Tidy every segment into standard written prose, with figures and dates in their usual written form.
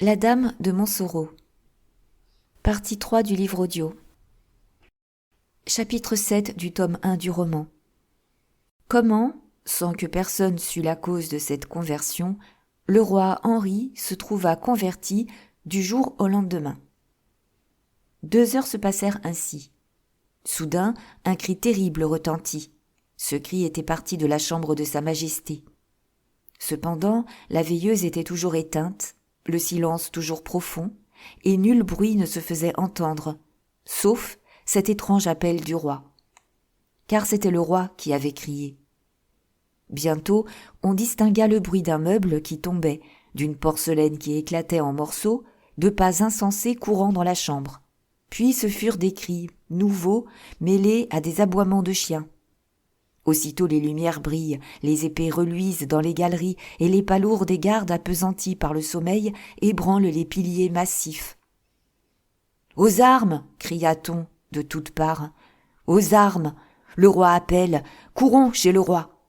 La Dame de Montsoreau. Partie 3 du livre audio. Chapitre 7 du tome 1 du roman. Comment, sans que personne sût la cause de cette conversion, le roi Henri se trouva converti du jour au lendemain. 2 heures se passèrent ainsi. Soudain, un cri terrible retentit. Ce cri était parti de la chambre de Sa Majesté. Cependant, la veilleuse était toujours éteinte, le silence toujours profond, et nul bruit ne se faisait entendre, sauf cet étrange appel du roi. Car c'était le roi qui avait crié. Bientôt, on distingua le bruit d'un meuble qui tombait, d'une porcelaine qui éclatait en morceaux, de pas insensés courant dans la chambre. Puis ce furent des cris, nouveaux, mêlés à des aboiements de chiens. Aussitôt les lumières brillent, les épées reluisent dans les galeries et les pas lourds des gardes appesantis par le sommeil ébranlent les piliers massifs. « Aux armes !» cria-t-on de toutes parts. « Aux armes ! Le roi appelle ! Courons chez le roi !»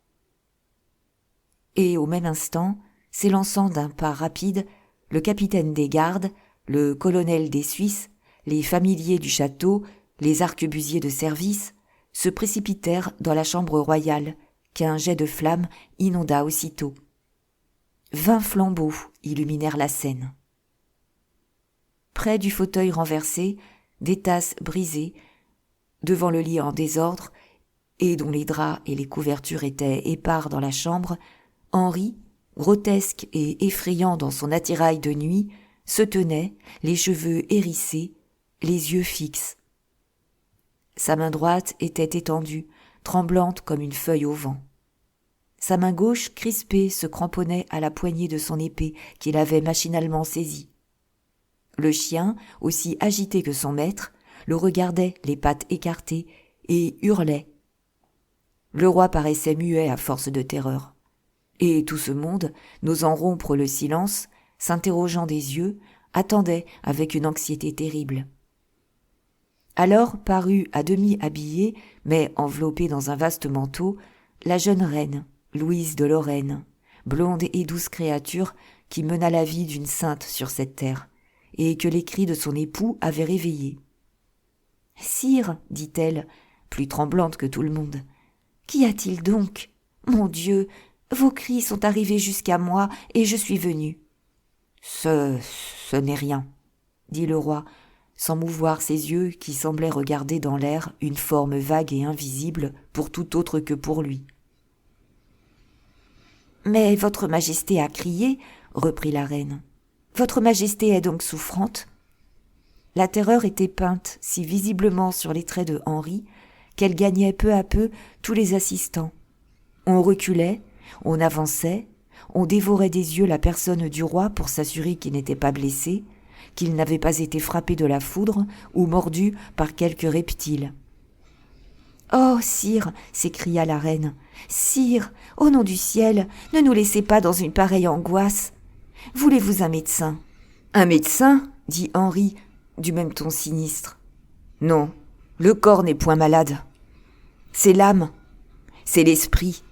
Et au même instant, s'élançant d'un pas rapide, le capitaine des gardes, le colonel des Suisses, les familiers du château, les arquebusiers de service, se précipitèrent dans la chambre royale, qu'un jet de flamme inonda aussitôt. 20 flambeaux illuminèrent la scène. Près du fauteuil renversé, des tasses brisées, devant le lit en désordre, et dont les draps et les couvertures étaient épars dans la chambre, Henri, grotesque et effrayant dans son attirail de nuit, se tenait, les cheveux hérissés, les yeux fixes. Sa main droite était étendue, tremblante comme une feuille au vent. Sa main gauche, crispée, se cramponnait à la poignée de son épée qu'il avait machinalement saisie. Le chien, aussi agité que son maître, le regardait, les pattes écartées, et hurlait. Le roi paraissait muet à force de terreur. Et tout ce monde, n'osant rompre le silence, s'interrogeant des yeux, attendait avec une anxiété terrible. Alors parut à demi habillée, mais enveloppée dans un vaste manteau, la jeune reine, Louise de Lorraine, blonde et douce créature qui mena la vie d'une sainte sur cette terre, et que les cris de son époux avaient réveillée. « Sire, dit-elle, plus tremblante que tout le monde, qu'y a-t-il donc ? Mon Dieu, vos cris sont arrivés jusqu'à moi, et je suis venue. »« Ce n'est rien, » dit le roi, sans mouvoir ses yeux qui semblaient regarder dans l'air une forme vague et invisible pour tout autre que pour lui. « Mais votre majesté a crié, reprit la reine. Votre majesté est donc souffrante ?» La terreur était peinte si visiblement sur les traits de Henri qu'elle gagnait peu à peu tous les assistants. On reculait, on avançait, on dévorait des yeux la personne du roi pour s'assurer qu'il n'était pas blessé, qu'il n'avait pas été frappé de la foudre ou mordu par quelque reptile. « Oh, sire !» s'écria la reine. « Sire, au nom du ciel, ne nous laissez pas dans une pareille angoisse. Voulez-vous un médecin ?»« Un médecin ?» dit Henri, du même ton sinistre. « Non, le corps n'est point malade. C'est l'âme, c'est l'esprit.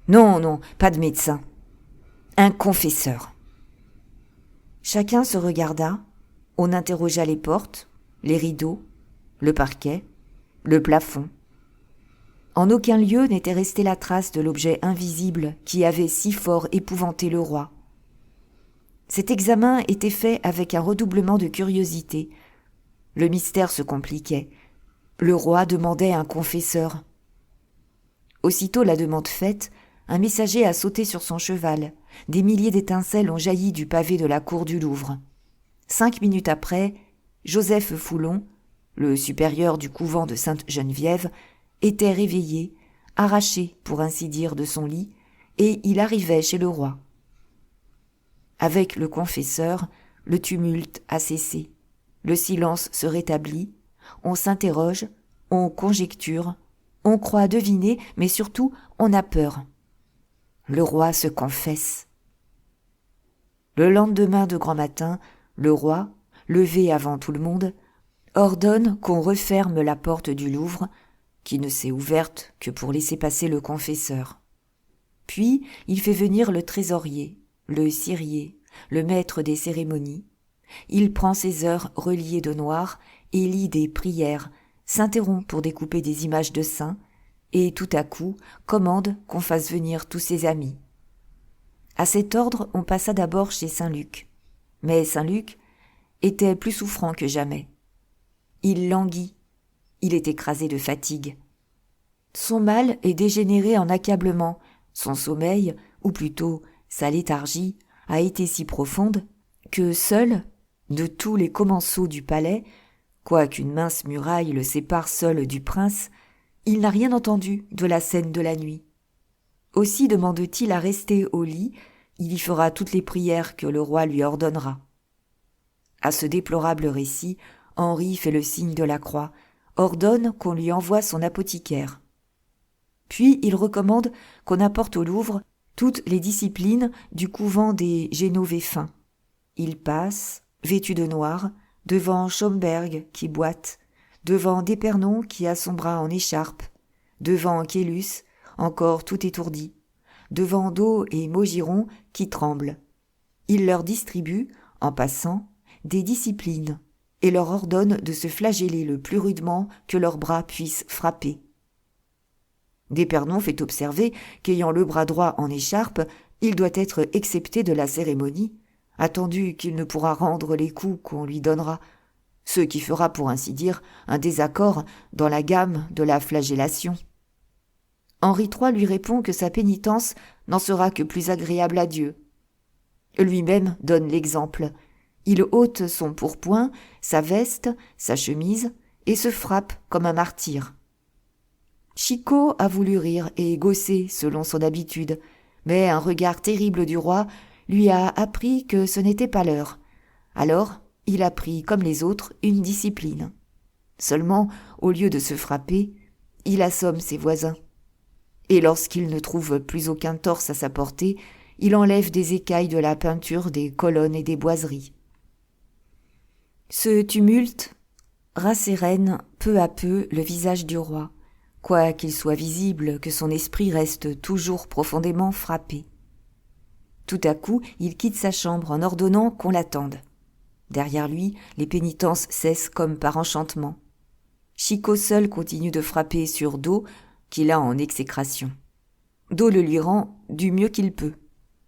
Non, non, pas de médecin. Un confesseur. » Chacun se regarda, on interrogea les portes, les rideaux, le parquet, le plafond. En aucun lieu n'était restée la trace de l'objet invisible qui avait si fort épouvanté le roi. Cet examen était fait avec un redoublement de curiosité. Le mystère se compliquait. Le roi demandait un confesseur. Aussitôt la demande faite, un messager a sauté sur son cheval. Des milliers d'étincelles ont jailli du pavé de la cour du Louvre. 5 minutes après, Joseph Foulon, le supérieur du couvent de Sainte-Geneviève, était réveillé, arraché, pour ainsi dire, de son lit, et il arrivait chez le roi. Avec le confesseur, le tumulte a cessé. Le silence se rétablit. On s'interroge, on conjecture, on croit deviner, mais surtout on a peur. Le roi se confesse. Le lendemain de grand matin, le roi, levé avant tout le monde, ordonne qu'on referme la porte du Louvre, qui ne s'est ouverte que pour laisser passer le confesseur. Puis il fait venir le trésorier, le cirier, le maître des cérémonies. Il prend ses heures reliées de noir et lit des prières, s'interrompt pour découper des images de saints, et tout à coup commande qu'on fasse venir tous ses amis. À cet ordre, on passa d'abord chez saint Luc. Mais saint Luc était plus souffrant que jamais. Il languit, il est écrasé de fatigue. Son mal est dégénéré en accablement, son sommeil, ou plutôt sa léthargie, a été si profonde que seul, de tous les commensaux du palais, quoiqu'une mince muraille le sépare seul du prince, il n'a rien entendu de la scène de la nuit. Aussi demande-t-il à rester au lit, il y fera toutes les prières que le roi lui ordonnera. À ce déplorable récit, Henri fait le signe de la croix, ordonne qu'on lui envoie son apothicaire. Puis il recommande qu'on apporte au Louvre toutes les disciplines du couvent des Génovéfins. Il passe, vêtu de noir, devant Schomberg qui boite, devant d'Épernon qui a son bras en écharpe, devant Caylus, encore tout étourdi, devant Do et Maugiron qui tremblent. Il leur distribue, en passant, des disciplines et leur ordonne de se flageller le plus rudement que leurs bras puissent frapper. D'Épernon fait observer qu'ayant le bras droit en écharpe, il doit être excepté de la cérémonie, attendu qu'il ne pourra rendre les coups qu'on lui donnera, ce qui fera pour ainsi dire un désaccord dans la gamme de la flagellation. Henri III lui répond que sa pénitence n'en sera que plus agréable à Dieu. Lui-même donne l'exemple. Il ôte son pourpoint, sa veste, sa chemise, et se frappe comme un martyr. Chicot a voulu rire et gausser selon son habitude, mais un regard terrible du roi lui a appris que ce n'était pas l'heure. Alors, il a pris, comme les autres, une discipline. Seulement, au lieu de se frapper, il assomme ses voisins. Et lorsqu'il ne trouve plus aucun torse à sa portée, il enlève des écailles de la peinture des colonnes et des boiseries. Ce tumulte rassérène peu à peu le visage du roi, quoiqu'il soit visible que son esprit reste toujours profondément frappé. Tout à coup, il quitte sa chambre en ordonnant qu'on l'attende. Derrière lui, les pénitences cessent comme par enchantement. Chicot seul continue de frapper sur Do, qu'il a en exécration. Do le lui rend du mieux qu'il peut.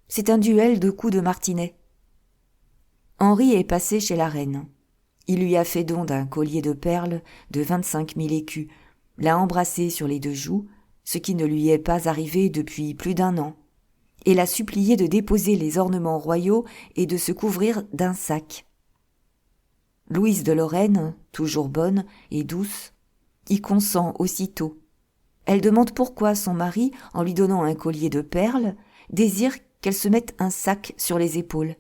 C'est un duel de coups de martinet. Henri est passé chez la reine. Il lui a fait don d'un collier de perles de 25 000 écus, l'a embrassé sur les 2 joues, ce qui ne lui est pas arrivé depuis plus d'1 an, et l'a supplié de déposer les ornements royaux et de se couvrir d'un sac. Louise de Lorraine, toujours bonne et douce, y consent aussitôt. Elle demande pourquoi son mari, en lui donnant un collier de perles, désire qu'elle se mette un sac sur les épaules.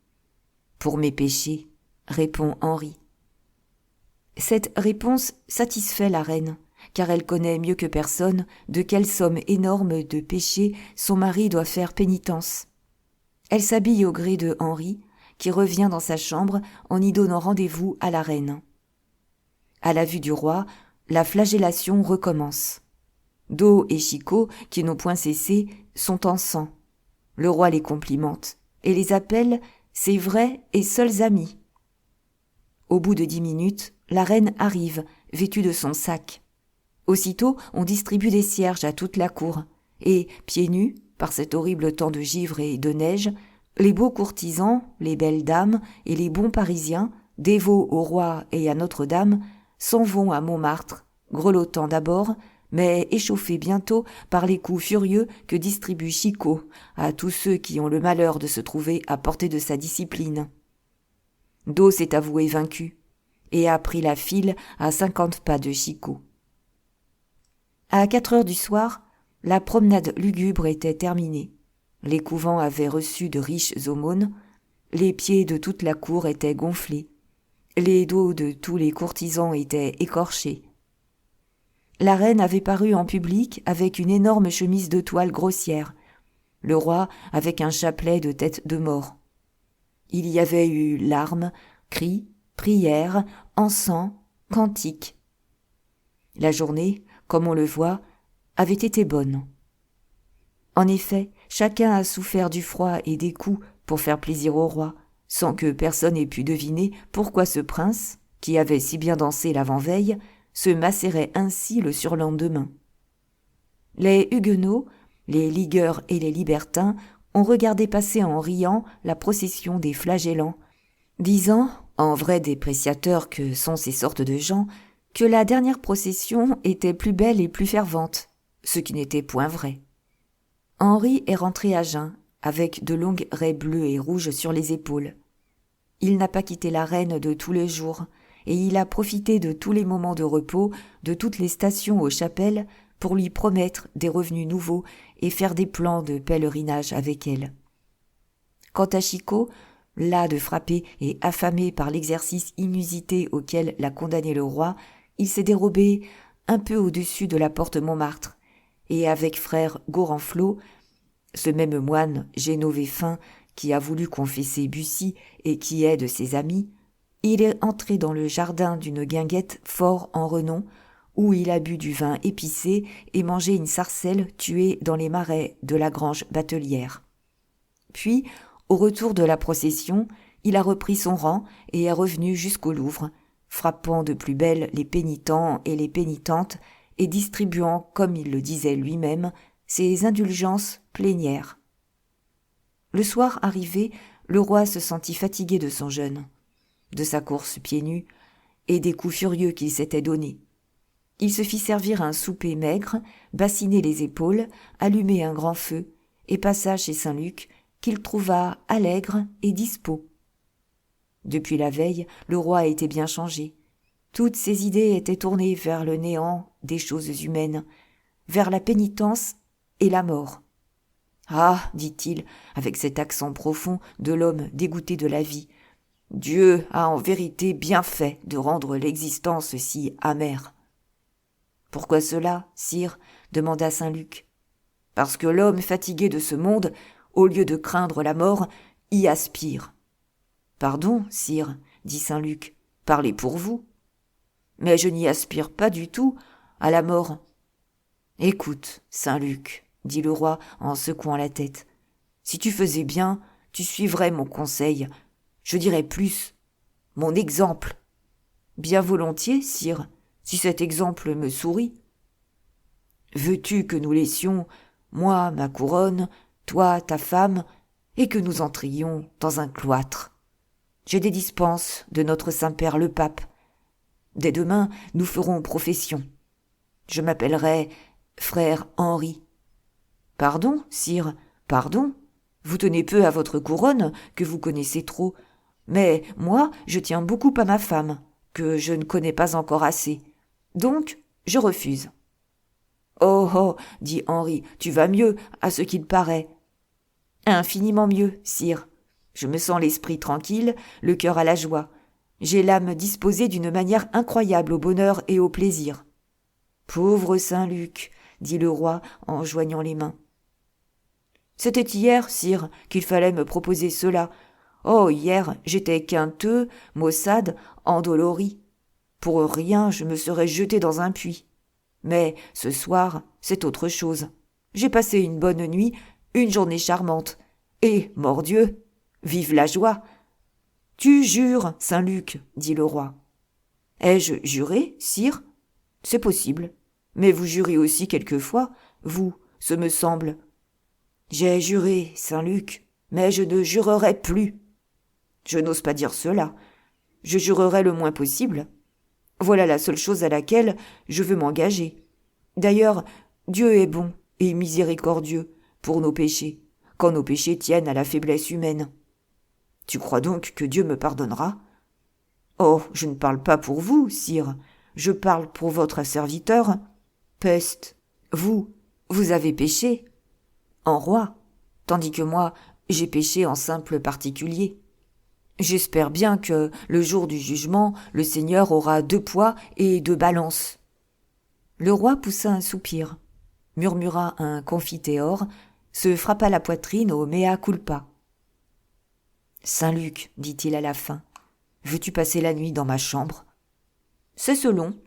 « Pour mes péchés », répond Henri. Cette réponse satisfait la reine, car elle connaît mieux que personne de quelle somme énorme de péchés son mari doit faire pénitence. Elle s'habille au gré de Henri, qui revient dans sa chambre en y donnant rendez-vous à la reine. À la vue du roi, la flagellation recommence. Do et Chicot, qui n'ont point cessé, sont en sang. Le roi les complimente et les appelle ses vrais et seuls amis. Au bout de 10 minutes, la reine arrive, vêtue de son sac. Aussitôt, on distribue des cierges à toute la cour, et, pieds nus, par cet horrible temps de givre et de neige, les beaux courtisans, les belles dames et les bons Parisiens, dévots au roi et à Notre-Dame, s'en vont à Montmartre, grelottant d'abord, mais échauffés bientôt par les coups furieux que distribue Chicot à tous ceux qui ont le malheur de se trouver à portée de sa discipline. Do s'est avoué vaincu et a pris la file à 50 pas de Chicot. À 4 heures du soir, la promenade lugubre était terminée. Les couvents avaient reçu de riches aumônes, les pieds de toute la cour étaient gonflés, les dos de tous les courtisans étaient écorchés. La reine avait paru en public avec une énorme chemise de toile grossière, le roi avec un chapelet de tête de mort. Il y avait eu larmes, cris, prières, encens, cantiques. La journée, comme on le voit, avait été bonne. En effet, chacun a souffert du froid et des coups pour faire plaisir au roi, sans que personne ait pu deviner pourquoi ce prince, qui avait si bien dansé l'avant-veille, se macérait ainsi le surlendemain. Les huguenots, les ligueurs et les libertins ont regardé passer en riant la procession des flagellants, disant, en vrais dépréciateurs que sont ces sortes de gens, que la dernière procession était plus belle et plus fervente, ce qui n'était point vrai. Henri est rentré à jeun, avec de longues raies bleues et rouges sur les épaules. Il n'a pas quitté la reine de tous les jours, et il a profité de tous les moments de repos, de toutes les stations aux chapelles, pour lui promettre des revenus nouveaux et faire des plans de pèlerinage avec elle. Quant à Chicot, las de frapper et affamé par l'exercice inusité auquel l'a condamné le roi, il s'est dérobé un peu au-dessus de la porte Montmartre, et avec frère Gorenflot, ce même moine génovais fin qui a voulu confesser Bussy et qui est de ses amis, il est entré dans le jardin d'une guinguette fort en renom, où il a bu du vin épicé et mangé une sarcelle tuée dans les marais de la grange batelière. Puis, au retour de la procession, il a repris son rang et est revenu jusqu'au Louvre, frappant de plus belle les pénitents et les pénitentes et distribuant, comme il le disait lui-même, ses indulgences plénières. Le soir arrivé, le roi se sentit fatigué de son jeûne, de sa course pieds nus et des coups furieux qu'il s'était donnés. Il se fit servir un souper maigre, bassiner les épaules, allumer un grand feu, et passa chez Saint-Luc, qu'il trouva allègre et dispos. Depuis la veille, le roi était bien changé. Toutes ses idées étaient tournées vers le néant des choses humaines, vers la pénitence et la mort. « Ah, dit-il, avec cet accent profond de l'homme dégoûté de la vie, Dieu a en vérité bien fait de rendre l'existence si amère. » « Pourquoi cela, sire ?» demanda Saint-Luc. « Parce que l'homme fatigué de ce monde, au lieu de craindre la mort, y aspire. »« Pardon, sire, » dit Saint-Luc, « parlez pour vous. »« Mais je n'y aspire pas du tout à la mort. »« Écoute, Saint-Luc, » dit le roi en secouant la tête, « si tu faisais bien, tu suivrais mon conseil, je dirais plus, mon exemple. »« Bien volontiers, sire, si cet exemple me sourit. »« Veux-tu que nous laissions, moi ma couronne, toi ta femme, et que nous entrions dans un cloître? J'ai des dispenses de notre Saint-Père le Pape. Dès demain, nous ferons profession. Je m'appellerai frère Henri. »« Pardon, sire, pardon, vous tenez peu à votre couronne, que vous connaissez trop, mais moi je tiens beaucoup à ma femme, que je ne connais pas encore assez. Donc, je refuse. »« Oh, oh, dit Henri, tu vas mieux, à ce qu'il paraît. »« Infiniment mieux, sire. Je me sens l'esprit tranquille, le cœur à la joie. J'ai l'âme disposée d'une manière incroyable au bonheur et au plaisir. »« Pauvre Saint-Luc, dit le roi en joignant les mains. »« C'était hier, sire, qu'il fallait me proposer cela. Oh, hier, j'étais quinteux, maussade, endolori. Pour rien, je me serais jeté dans un puits. Mais ce soir, c'est autre chose. J'ai passé une bonne nuit, une journée charmante. Et, mordieu, vive la joie. »« Tu jures, Saint-Luc, dit le roi. »« Ai-je juré, sire ? C'est possible. Mais vous jurez aussi quelquefois, vous, ce me semble. »« J'ai juré, Saint-Luc, mais je ne jurerai plus. »« Je n'ose pas dire cela. Je jurerai le moins possible. Voilà la seule chose à laquelle je veux m'engager. D'ailleurs, Dieu est bon et miséricordieux pour nos péchés, quand nos péchés tiennent à la faiblesse humaine. Tu crois donc que Dieu me pardonnera ? Oh, je ne parle pas pour vous, sire, je parle pour votre serviteur. Peste, vous avez péché en roi, tandis que moi, j'ai péché en simple particulier. J'espère bien que, le jour du jugement, le Seigneur aura 2 poids et 2 balances. » Le roi poussa un soupir, murmura un confiteor, se frappa la poitrine au mea culpa. « Saint-Luc, dit-il à la fin, veux-tu passer la nuit dans ma chambre ? »« C'est selon, »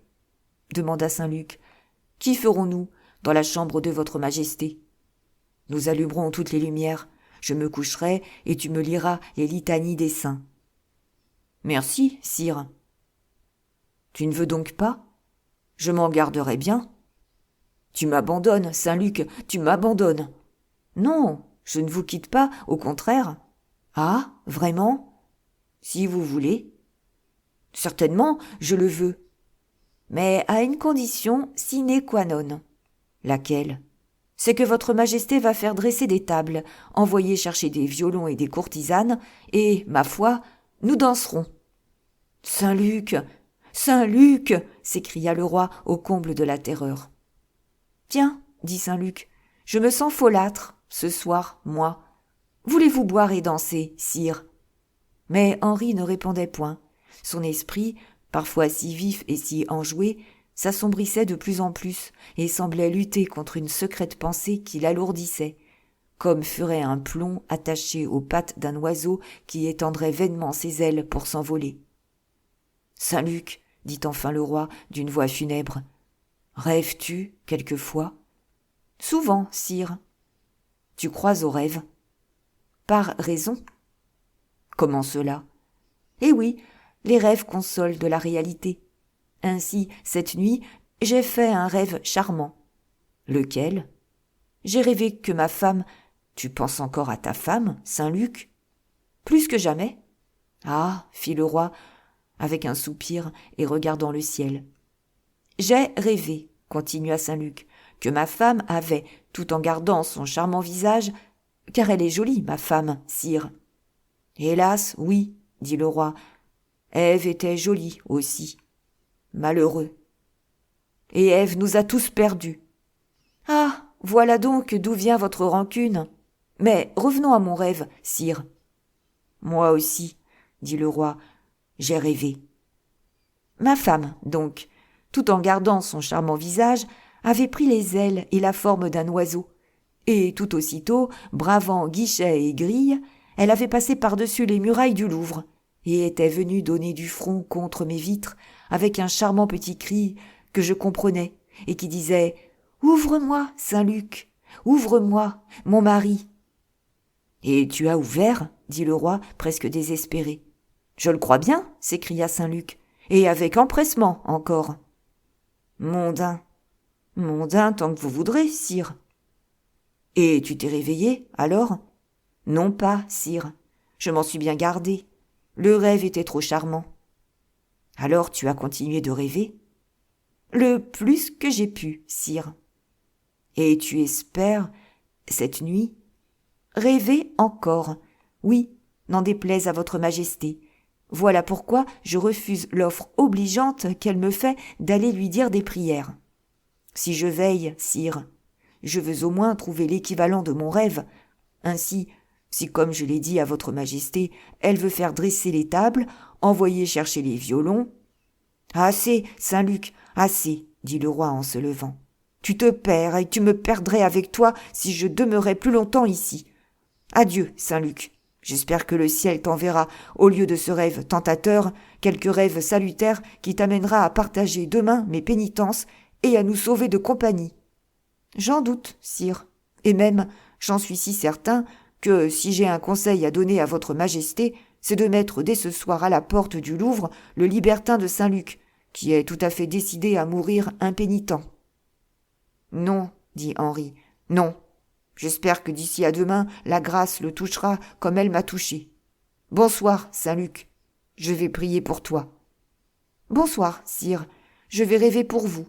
demanda Saint-Luc. « Qu'y ferons-nous dans la chambre de votre majesté ? Nous allumerons toutes les lumières, Je me coucherai et tu me liras les litanies des saints. Merci, sire. Tu ne veux donc pas? Je m'en garderai bien. Tu m'abandonnes, Saint-Luc, tu m'abandonnes. Non, je ne vous quitte pas, au contraire. Ah, vraiment? Si vous voulez. Certainement, je le veux. Mais à une condition sine qua non. Laquelle? C'est que votre majesté va faire dresser des tables, envoyer chercher des violons et des courtisanes, et, ma foi, nous danserons. Saint-Luc! Saint-Luc! S'écria le roi au comble de la terreur. Tiens, dit Saint-Luc, je me sens folâtre, ce soir, moi. Voulez-vous boire et danser, sire? Mais Henri ne répondait point. Son esprit, parfois si vif et si enjoué, s'assombrissait de plus en plus et semblait lutter contre une secrète pensée qui l'alourdissait, comme ferait un plomb attaché aux pattes d'un oiseau qui étendrait vainement ses ailes pour s'envoler. « Saint-Luc, dit enfin le roi d'une voix funèbre, rêves-tu quelquefois? Souvent, sire. Tu crois aux rêves? Par raison. Comment cela? Eh oui, les rêves consolent de la réalité. Ainsi, cette nuit, j'ai fait un rêve charmant. Lequel? J'ai rêvé que ma femme... Tu penses encore à ta femme, Saint-Luc? Plus que jamais. Ah, fit le roi, avec un soupir et regardant le ciel. J'ai rêvé, continua Saint-Luc, que ma femme avait, tout en gardant son charmant visage, car elle est jolie, ma femme, sire. Hélas, oui, dit le roi, Ève était jolie aussi. Malheureux. Et Ève nous a tous perdus. Ah, voilà donc d'où vient votre rancune. Mais revenons à mon rêve, sire. Moi aussi, dit le roi, j'ai rêvé. Ma femme, donc, tout en gardant son charmant visage, avait pris les ailes et la forme d'un oiseau, et tout aussitôt, bravant guichets et grilles, elle avait passé par-dessus les murailles du Louvre, et était venue donner du front contre mes vitres, avec un charmant petit cri que je comprenais, et qui disait « Ouvre-moi, Saint-Luc, ouvre-moi, mon mari !» Et tu as ouvert, dit le roi, presque désespéré. Je le crois bien, s'écria Saint-Luc, et avec empressement encore. Mondain tant que vous voudrez, sire. Et tu t'es réveillé, alors? Non pas, sire, je m'en suis bien gardé. Le rêve était trop charmant. Alors tu as continué de rêver? Le plus que j'ai pu, sire. Et tu espères, cette nuit, rêver encore, oui, n'en déplaise à votre majesté. Voilà pourquoi je refuse l'offre obligeante qu'elle me fait d'aller lui dire des prières. Si je veille, sire, je veux au moins trouver l'équivalent de mon rêve. Ainsi, si comme je l'ai dit à votre majesté, elle veut faire dresser les tables, envoyer chercher les violons... Assez, Saint-Luc, assez, dit le roi en se levant. Tu te perds et tu me perdrais avec toi si je demeurais plus longtemps ici. Adieu, Saint-Luc. J'espère que le ciel t'enverra, au lieu de ce rêve tentateur, quelque rêve salutaire qui t'amènera à partager demain mes pénitences et à nous sauver de compagnie. J'en doute, sire, et même, j'en suis si certain que, si j'ai un conseil à donner à votre majesté, c'est de mettre dès ce soir à la porte du Louvre le libertin de Saint-Luc, qui est tout à fait décidé à mourir impénitent. Non, dit Henri, non. J'espère que d'ici à demain, la grâce le touchera comme elle m'a touché. Bonsoir, Saint-Luc. Je vais prier pour toi. Bonsoir, sire. Je vais rêver pour vous.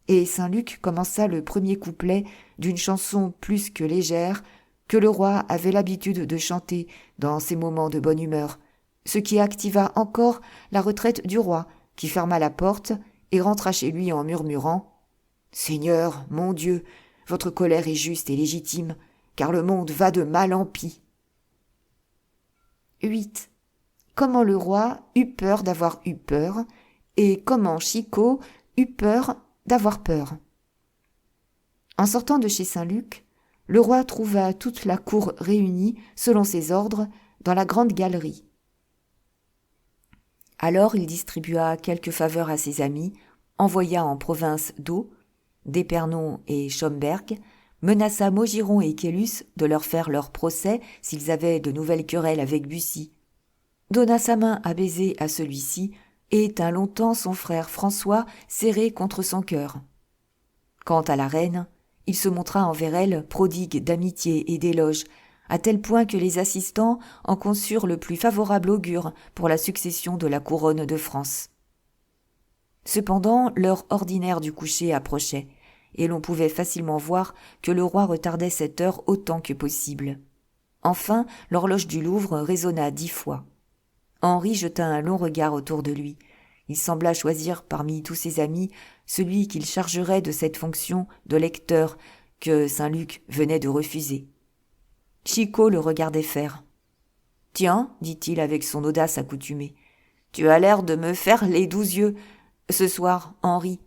Et Saint-Luc commença le premier couplet d'une chanson plus que légère que le roi avait l'habitude de chanter dans ses moments de bonne humeur, ce qui activa encore la retraite du roi, qui ferma la porte et rentra chez lui en murmurant « Seigneur, mon Dieu, votre colère est juste et légitime, car le monde va de mal en pis. » 8. Comment le roi eut peur d'avoir eu peur, et comment Chicot eut peur d'avoir peur. En sortant de chez Saint-Luc, le roi trouva toute la cour réunie, selon ses ordres, dans la grande galerie. Alors il distribua quelques faveurs à ses amis, envoya en province d'Eau, d'Épernon et Schomberg, menaça Maugiron et Caylus de leur faire leur procès s'ils avaient de nouvelles querelles avec Bussy, donna sa main à baiser à celui-ci et tint longtemps son frère François serré contre son cœur. Quant à la reine, il se montra envers elle prodigue d'amitié et d'éloges, à tel point que les assistants en conçurent le plus favorable augure pour la succession de la couronne de France. Cependant, l'heure ordinaire du coucher approchait, et l'on pouvait facilement voir que le roi retardait cette heure autant que possible. Enfin, l'horloge du Louvre résonna 10 fois. Henri jeta un long regard autour de lui. Il sembla choisir parmi tous ses amis celui qu'il chargerait de cette fonction de lecteur que Saint-Luc venait de refuser. Chicot le regardait faire. « Tiens, dit-il avec son audace accoutumée, tu as l'air de me faire les 12 yeux. Ce soir, Henri,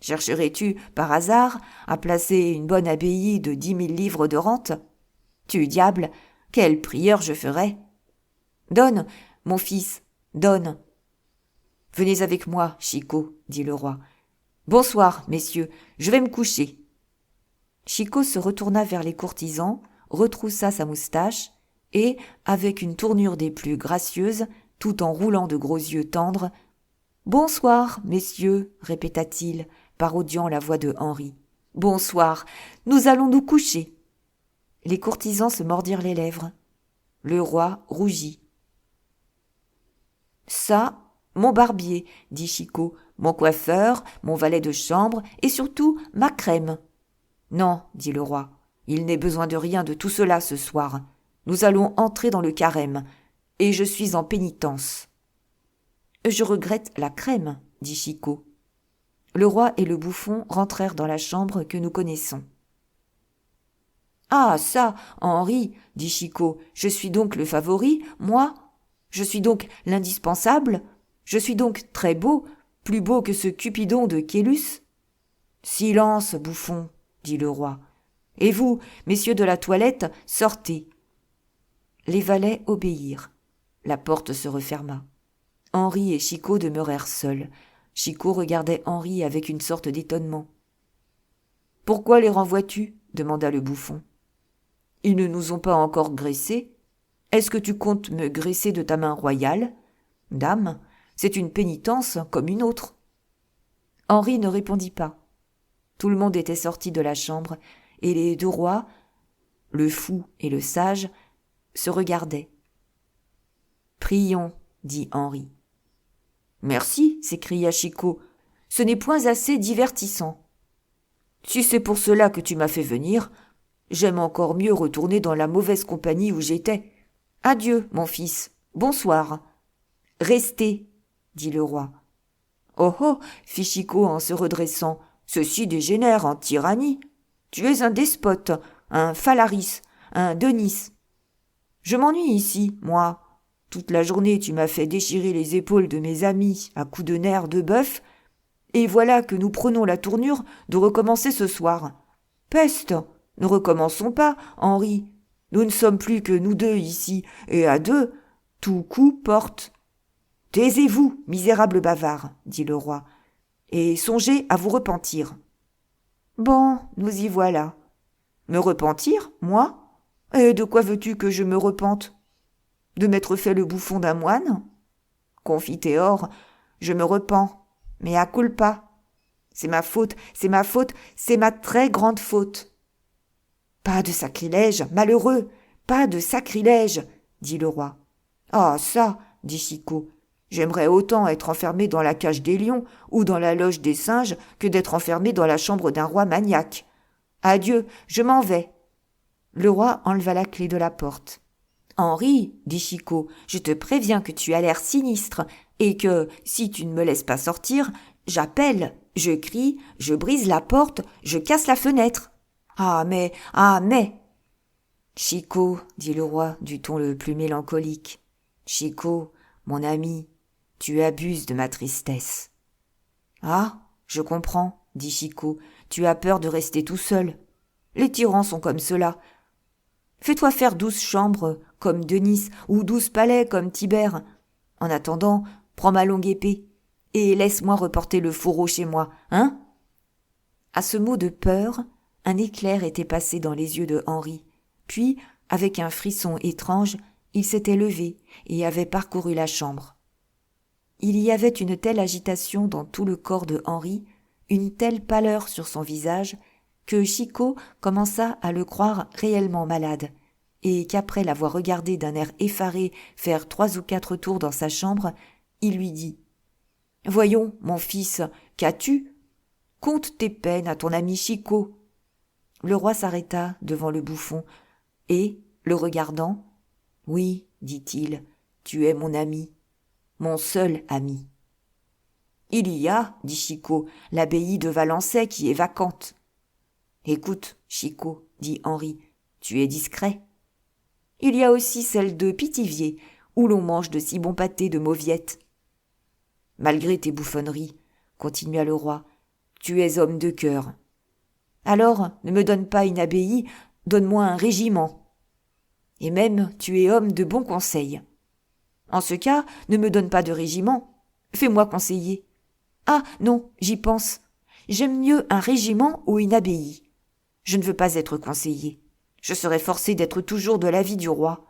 chercherais-tu, par hasard, à placer une bonne abbaye de 10 000 livres de rente ? Tu diable, quel prieur je ferais ! Donne, mon fils, donne. Venez avec moi, Chicot, dit le roi. Bonsoir, messieurs, je vais me coucher. Chicot se retourna vers les courtisans, retroussa sa moustache et, avec une tournure des plus gracieuses, tout en roulant de gros yeux tendres, « Bonsoir, messieurs, répéta-t-il, parodiant la voix de Henri. « Bonsoir, nous allons nous coucher. » Les courtisans se mordirent les lèvres. Le roi rougit. « Ça, mon barbier, dit Chicot, mon coiffeur, mon valet de chambre et surtout ma crème. »« Non, dit le roi, il n'est besoin de rien de tout cela ce soir. Nous allons entrer dans le carême, et je suis en pénitence. »« Je regrette la crème, dit Chicot. Le roi et le bouffon rentrèrent dans la chambre que nous connaissons. « Ah, ça, Henri, dit Chicot, je suis donc le favori, moi ? Je suis donc l'indispensable ? Je suis donc très beau, plus beau que ce Cupidon de Caylus ? »« Silence, bouffon, dit le roi. Et vous, messieurs de la toilette, sortez. » Les valets obéirent. La porte se referma. Henri et Chicot demeurèrent seuls. Chicot regardait Henri avec une sorte d'étonnement. « Pourquoi les renvoies-tu ? demanda le bouffon. « Ils ne nous ont pas encore graissés. Est-ce que tu comptes me graisser de ta main royale ? Dame, c'est une pénitence comme une autre. » Henri ne répondit pas. Tout le monde était sorti de la chambre, et les 2 rois, le fou et le sage, se regardaient. « Prions, dit Henri. « Merci, s'écria Chicot, ce n'est point assez divertissant. Si c'est pour cela que tu m'as fait venir, j'aime encore mieux retourner dans la mauvaise compagnie où j'étais. Adieu, mon fils, bonsoir. »« Restez, dit le roi. »« Oh oh, fit Chicot en se redressant, ceci dégénère en tyrannie. Tu es un despote, un Phalaris, un Denis. Je m'ennuie ici, moi. Toute la journée tu m'as fait déchirer les épaules de mes amis à coups de nerfs de bœuf, et voilà que nous prenons la tournure de recommencer ce soir. Peste, ne recommençons pas, Henri. Nous ne sommes plus que nous 2 ici, et à 2, tout coup porte. »« Taisez-vous, misérable bavard, dit le roi, et songez à vous repentir. »« Bon, nous y voilà. »« Me repentir, moi ? Et de quoi veux-tu que je me repente ? De m'être fait le bouffon d'un moine ? Confiteor, je me repens, mais à culpa. C'est ma faute, c'est ma très grande faute. »« Pas de sacrilège, malheureux, pas de sacrilège, dit le roi. »« Ah, ça, dit Chicot, j'aimerais autant être enfermé dans la cage des lions ou dans la loge des singes que d'être enfermé dans la chambre d'un roi maniaque. Adieu, je m'en vais. » Le roi enleva la clé de la porte. « Henri, dit Chicot, je te préviens que tu as l'air sinistre et que, si tu ne me laisses pas sortir, j'appelle, je crie, je brise la porte, je casse la fenêtre. Ah mais, Chicot, dit le roi du ton le plus mélancolique, Chicot, mon ami, tu abuses de ma tristesse. »« Ah, je comprends, dit Chicot, tu as peur de rester tout seul. Les tyrans sont comme cela. Fais-toi faire 12 chambres comme Denis ou 12 palais comme Tibère. En attendant, prends ma longue épée et laisse-moi reporter le fourreau chez moi, hein ?» À ce mot de peur, Un éclair était passé dans les yeux de Henri, puis, avec un frisson étrange, il s'était levé et avait parcouru la chambre. Il y avait une telle agitation dans tout le corps de Henri, une telle pâleur sur son visage, que Chicot commença à le croire réellement malade, et qu'après l'avoir regardé d'un air effaré faire 3 ou 4 tours dans sa chambre, il lui dit « Voyons, mon fils, qu'as-tu ? Conte tes peines à ton ami Chicot. » Le roi s'arrêta devant le bouffon, et, le regardant, « Oui, dit-il, tu es mon ami, mon seul ami. »« Il y a, dit Chicot, l'abbaye de Valençay qui est vacante. »« Écoute, Chicot, dit Henri, tu es discret. Il y a aussi celle de Pithiviers, où l'on mange de si bons pâtés de mauviettes. »« Malgré tes bouffonneries, continua le roi, tu es homme de cœur. Alors, ne me donne pas une abbaye, donne-moi un régiment. Et même, tu es homme de bon conseil. En ce cas, ne me donne pas de régiment, fais-moi conseiller. Ah, non, j'y pense. J'aime mieux un régiment ou une abbaye. Je ne veux pas être conseiller. Je serais forcé d'être toujours de l'avis du roi.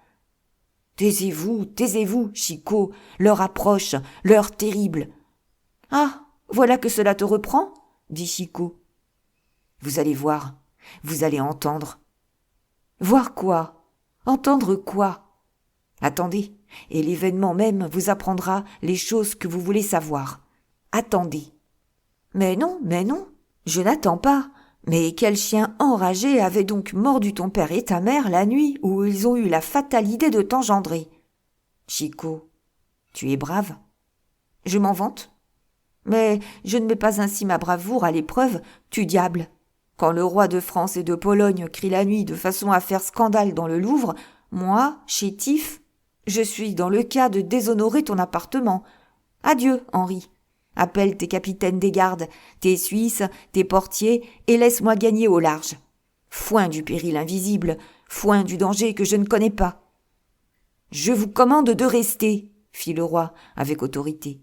Taisez-vous, Chicot, l'heure approche, l'heure terrible. Ah, voilà que cela te reprend, dit Chicot. Vous allez voir, vous allez entendre. Voir quoi ? Entendre quoi ? Attendez, et l'événement même vous apprendra les choses que vous voulez savoir. Attendez. Mais non, je n'attends pas. Mais quel chien enragé avait donc mordu ton père et ta mère la nuit où ils ont eu la fatale idée de t'engendrer ? Chicot, tu es brave ? Je m'en vante ? Mais je ne mets pas ainsi ma bravoure à l'épreuve, tu diable. Quand le roi de France et de Pologne crie la nuit de façon à faire scandale dans le Louvre, moi, chétif, je suis dans le cas de déshonorer ton appartement. Adieu, Henri. Appelle tes capitaines des gardes, tes Suisses, tes portiers, et laisse-moi gagner au large. Foin du péril invisible, foin du danger que je ne connais pas. Je vous commande de rester, fit le roi avec autorité.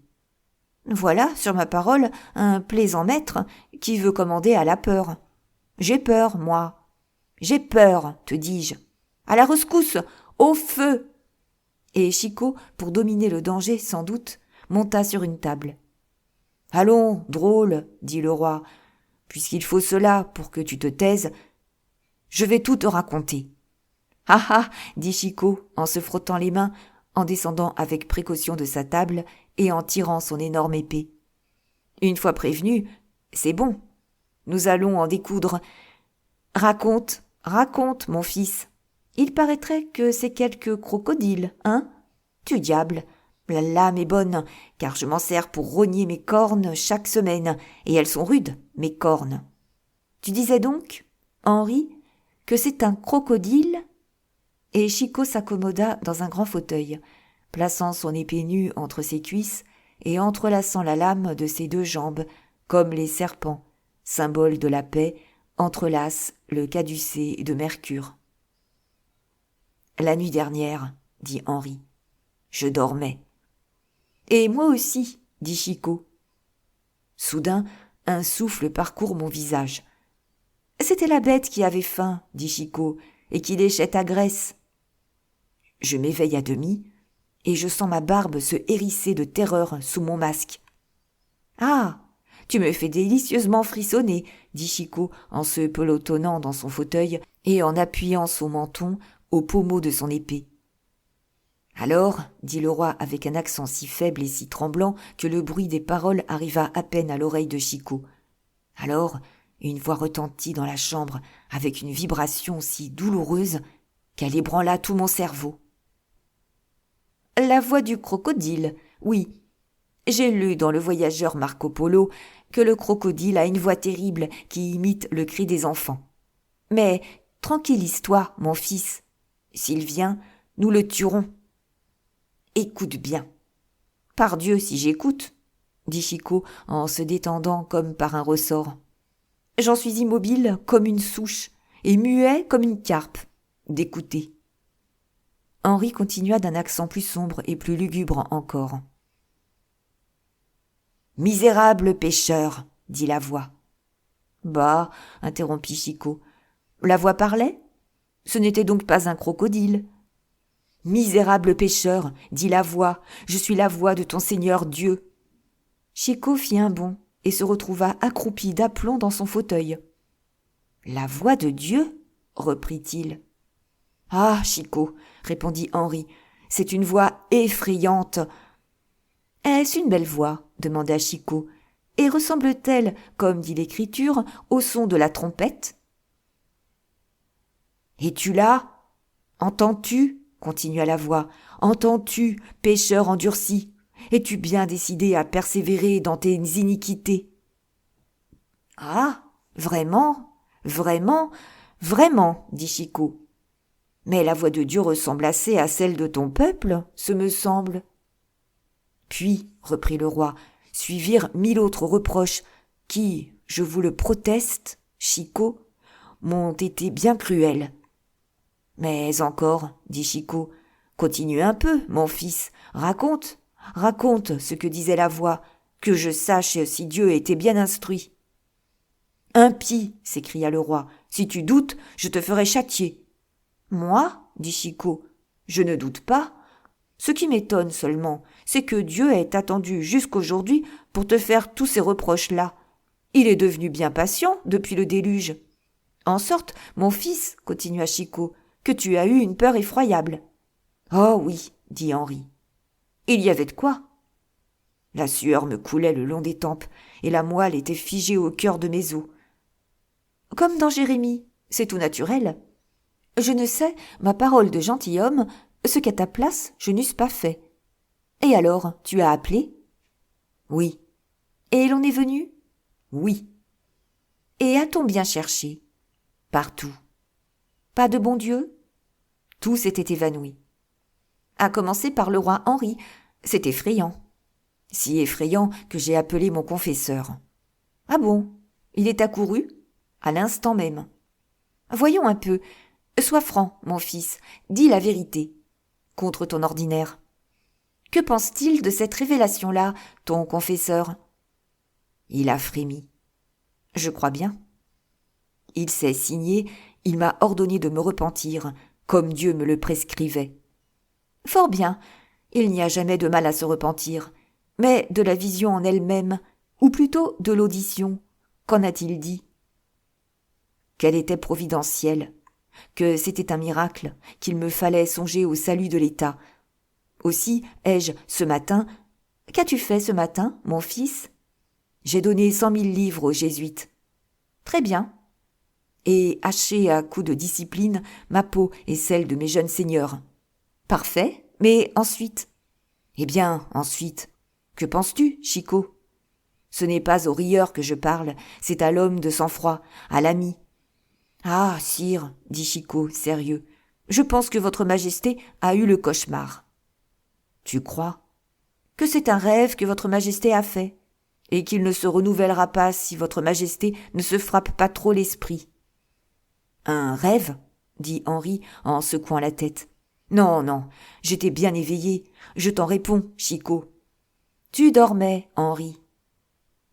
Voilà, sur ma parole, un plaisant maître qui veut commander à la peur. J'ai peur, moi. J'ai peur, te dis-je. À la rescousse, au feu. Et Chicot, pour dominer le danger sans doute, monta sur une table. Allons, drôle, dit le roi, puisqu'il faut cela pour que tu te taises, je vais tout te raconter. Ah ah, dit Chicot, en se frottant les mains, en descendant avec précaution de sa table et en tirant son énorme épée. Une fois prévenu, c'est bon. Nous allons en découdre. Raconte, mon fils. Il paraîtrait que c'est quelque crocodile, hein ? Tu diable, la lame est bonne, car je m'en sers pour rogner mes cornes chaque semaine, et elles sont rudes, mes cornes. Tu disais donc, Henri, que c'est un crocodile ? Et Chicot s'accommoda dans un grand fauteuil, plaçant son épée nue entre ses cuisses et entrelaçant la lame de ses 2 jambes, comme les serpents, symbole de la paix, entrelacent le caducée de Mercure. La nuit dernière, dit Henri, je dormais. Et moi aussi, dit Chicot. Soudain, un souffle parcourt mon visage. C'était la bête qui avait faim, dit Chicot, et qui léchait ta graisse. Je m'éveille à demi, et je sens ma barbe se hérisser de terreur sous mon masque. Ah, tu me fais délicieusement frissonner, dit Chicot en se pelotonnant dans son fauteuil et en appuyant son menton au pommeau de son épée. Alors, dit le roi avec un accent si faible et si tremblant que le bruit des paroles arriva à peine à l'oreille de Chicot. Alors, une voix retentit dans la chambre avec une vibration si douloureuse qu'elle ébranla tout mon cerveau. La voix du crocodile, oui. J'ai lu dans le voyageur Marco Polo que le crocodile a une voix terrible qui imite le cri des enfants. Mais tranquillise-toi, mon fils. S'il vient, nous le tuerons. Écoute bien. Pardieu, si j'écoute, dit Chicot en se détendant comme par un ressort. J'en suis immobile comme une souche et muet comme une carpe d'écouter. Henri continua d'un accent plus sombre et plus lugubre encore. « Misérable pécheur, dit la voix. Bah, interrompit Chicot, la voix parlait? Ce n'était donc pas un crocodile. Misérable pécheur, dit la voix, je suis la voix de ton Seigneur Dieu. Chicot fit un bond et se retrouva accroupi d'aplomb dans son fauteuil. La voix de Dieu? Reprit-il. Ah, Chicot, répondit Henri, c'est une voix effrayante. Est-ce une belle voix? Demanda Chicot. Et ressemble-t-elle, comme dit l'Écriture, au son de la trompette? Es-tu là? Entends-tu? Continua la voix. Entends-tu, pécheur endurci? Es-tu bien décidé à persévérer dans tes iniquités? Ah, vraiment, vraiment, vraiment, dit Chicot. Mais la voix de Dieu ressemble assez à celle de ton peuple, ce me semble. Puis, reprit le roi, suivirent 1000 autres reproches qui, je vous le proteste, Chicot, m'ont été bien cruels. Mais encore, dit Chicot, continue un peu, mon fils, raconte ce que disait la voix, que je sache si Dieu était bien instruit. Impie, s'écria le roi, si tu doutes, je te ferai châtier. Moi, dit Chicot, je ne doute pas. Ce qui m'étonne seulement, c'est que Dieu ait attendu jusqu'aujourd'hui pour te faire tous ces reproches-là. Il est devenu bien patient depuis le déluge. En sorte, mon fils, continua Chicot, que tu as eu une peur effroyable. Oh oui, dit Henri. Il y avait de quoi? La sueur me coulait le long des tempes, et la moelle était figée au cœur de mes os. Comme dans Jérémie, c'est tout naturel. Je ne sais, ma parole de gentilhomme, ce qu'à ta place je n'eusse pas fait. Et alors, tu as appelé? Oui. Et l'on est venu? Oui. Et a-t-on bien cherché? Partout. Pas de bon Dieu? Tout s'était évanoui. À commencer par le roi Henri, c'est effrayant. Si effrayant que j'ai appelé mon confesseur. Ah bon? Il est accouru? À l'instant même. Voyons un peu. Sois franc, mon fils, dis la vérité. Contre ton ordinaire. Que pense-t-il de cette révélation-là, ton confesseur? Il a frémi. Je crois bien. Il s'est signé, il m'a ordonné de me repentir, comme Dieu me le prescrivait. Fort bien, il n'y a jamais de mal à se repentir, mais de la vision en elle-même, ou plutôt de l'audition, qu'en a-t-il dit? Qu'elle était providentielle, que c'était un miracle, qu'il me fallait songer au salut de l'État. Aussi ai-je, ce matin... Qu'as-tu fait ce matin, mon fils? J'ai donné 100 000 livres aux jésuites. Très bien. Et haché à coups de discipline ma peau et celle de mes jeunes seigneurs. Parfait, mais ensuite? Eh bien, ensuite, que penses-tu, Chicot? Ce n'est pas au rieur que je parle, c'est à l'homme de sang-froid, à l'ami. Ah, sire, dit Chicot, sérieux, je pense que votre majesté a eu le cauchemar. Tu crois? Que c'est un rêve que votre majesté a fait, et qu'il ne se renouvellera pas si votre majesté ne se frappe pas trop l'esprit. Un rêve? Dit Henri en secouant la tête. Non, non, j'étais bien éveillé. Je t'en réponds, Chicot. Tu dormais, Henri.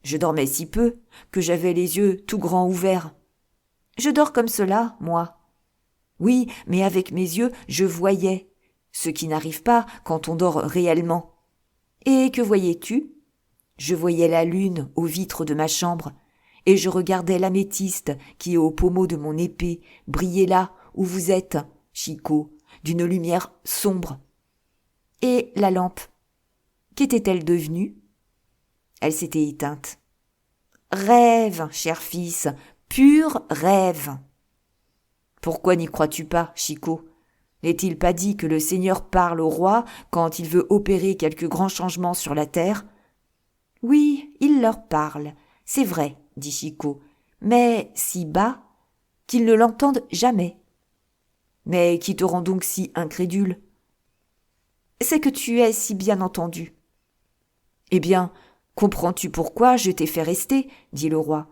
Je dormais si peu que j'avais les yeux tout grands ouverts. Je dors comme cela, moi. Oui, mais avec mes yeux, je voyais, ce qui n'arrive pas quand on dort réellement. Et que voyais-tu? Je voyais la lune aux vitres de ma chambre, et je regardais l'améthyste qui, au pommeau de mon épée, brillait là où vous êtes, Chicot, d'une lumière sombre. Et la lampe, qu'était-elle devenue? Elle s'était éteinte. Rêve, cher fils, pur rêve. Pourquoi n'y crois-tu pas, Chicot? N'est-il pas dit que le Seigneur parle au roi quand il veut opérer quelque grand changement sur la terre? Oui, il leur parle, c'est vrai, dit Chicot, mais si bas qu'ils ne l'entendent jamais. Mais qui te rend donc si incrédule? C'est que tu es si bien entendu. Eh bien, comprends-tu pourquoi je t'ai fait rester? Dit le roi.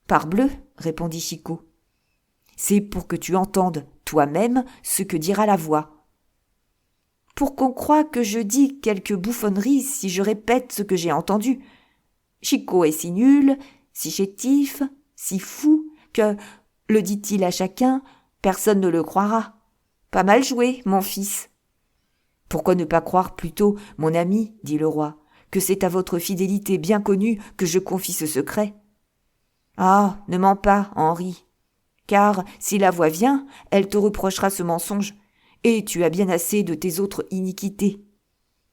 Parbleu, répondit Chicot. C'est pour que tu entendes toi-même ce que dira la voix. Pour qu'on croie que je dis quelque bouffonnerie si je répète ce que j'ai entendu. Chicot est si nul, si chétif, si fou que, le dit-il à chacun, personne ne le croira. Pas mal joué, mon fils. Pourquoi ne pas croire plutôt, mon ami, dit le roi, que c'est à votre fidélité bien connue que je confie ce secret. Ah, ne mens pas, Henri, car si la voix vient, elle te reprochera ce mensonge, et tu as bien assez de tes autres iniquités.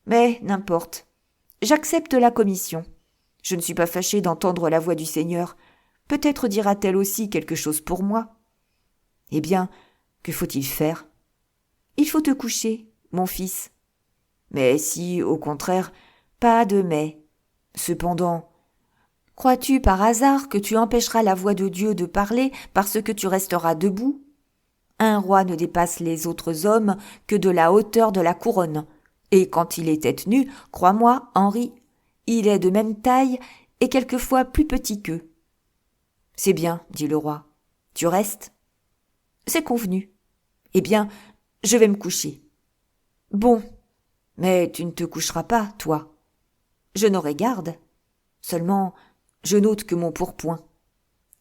Mais n'importe, j'accepte la commission. Je ne suis pas fâché d'entendre la voix du Seigneur. Peut-être dira-t-elle aussi quelque chose pour moi. Eh bien, que faut-il faire? Il faut te coucher, mon fils. Mais si, au contraire, pas de mais. Cependant, crois-tu par hasard que tu empêcheras la voix de Dieu de parler parce que tu resteras debout? Un roi ne dépasse les autres hommes que de la hauteur de la couronne. Et quand il est tête nue, crois-moi, Henri, il est de même taille et quelquefois plus petit qu'eux. C'est bien, dit le roi. Tu restes? C'est convenu. Eh bien, je vais me coucher. Bon, mais tu ne te coucheras pas, toi. Je n'aurai garde. Seulement, je n'ôte que mon pourpoint.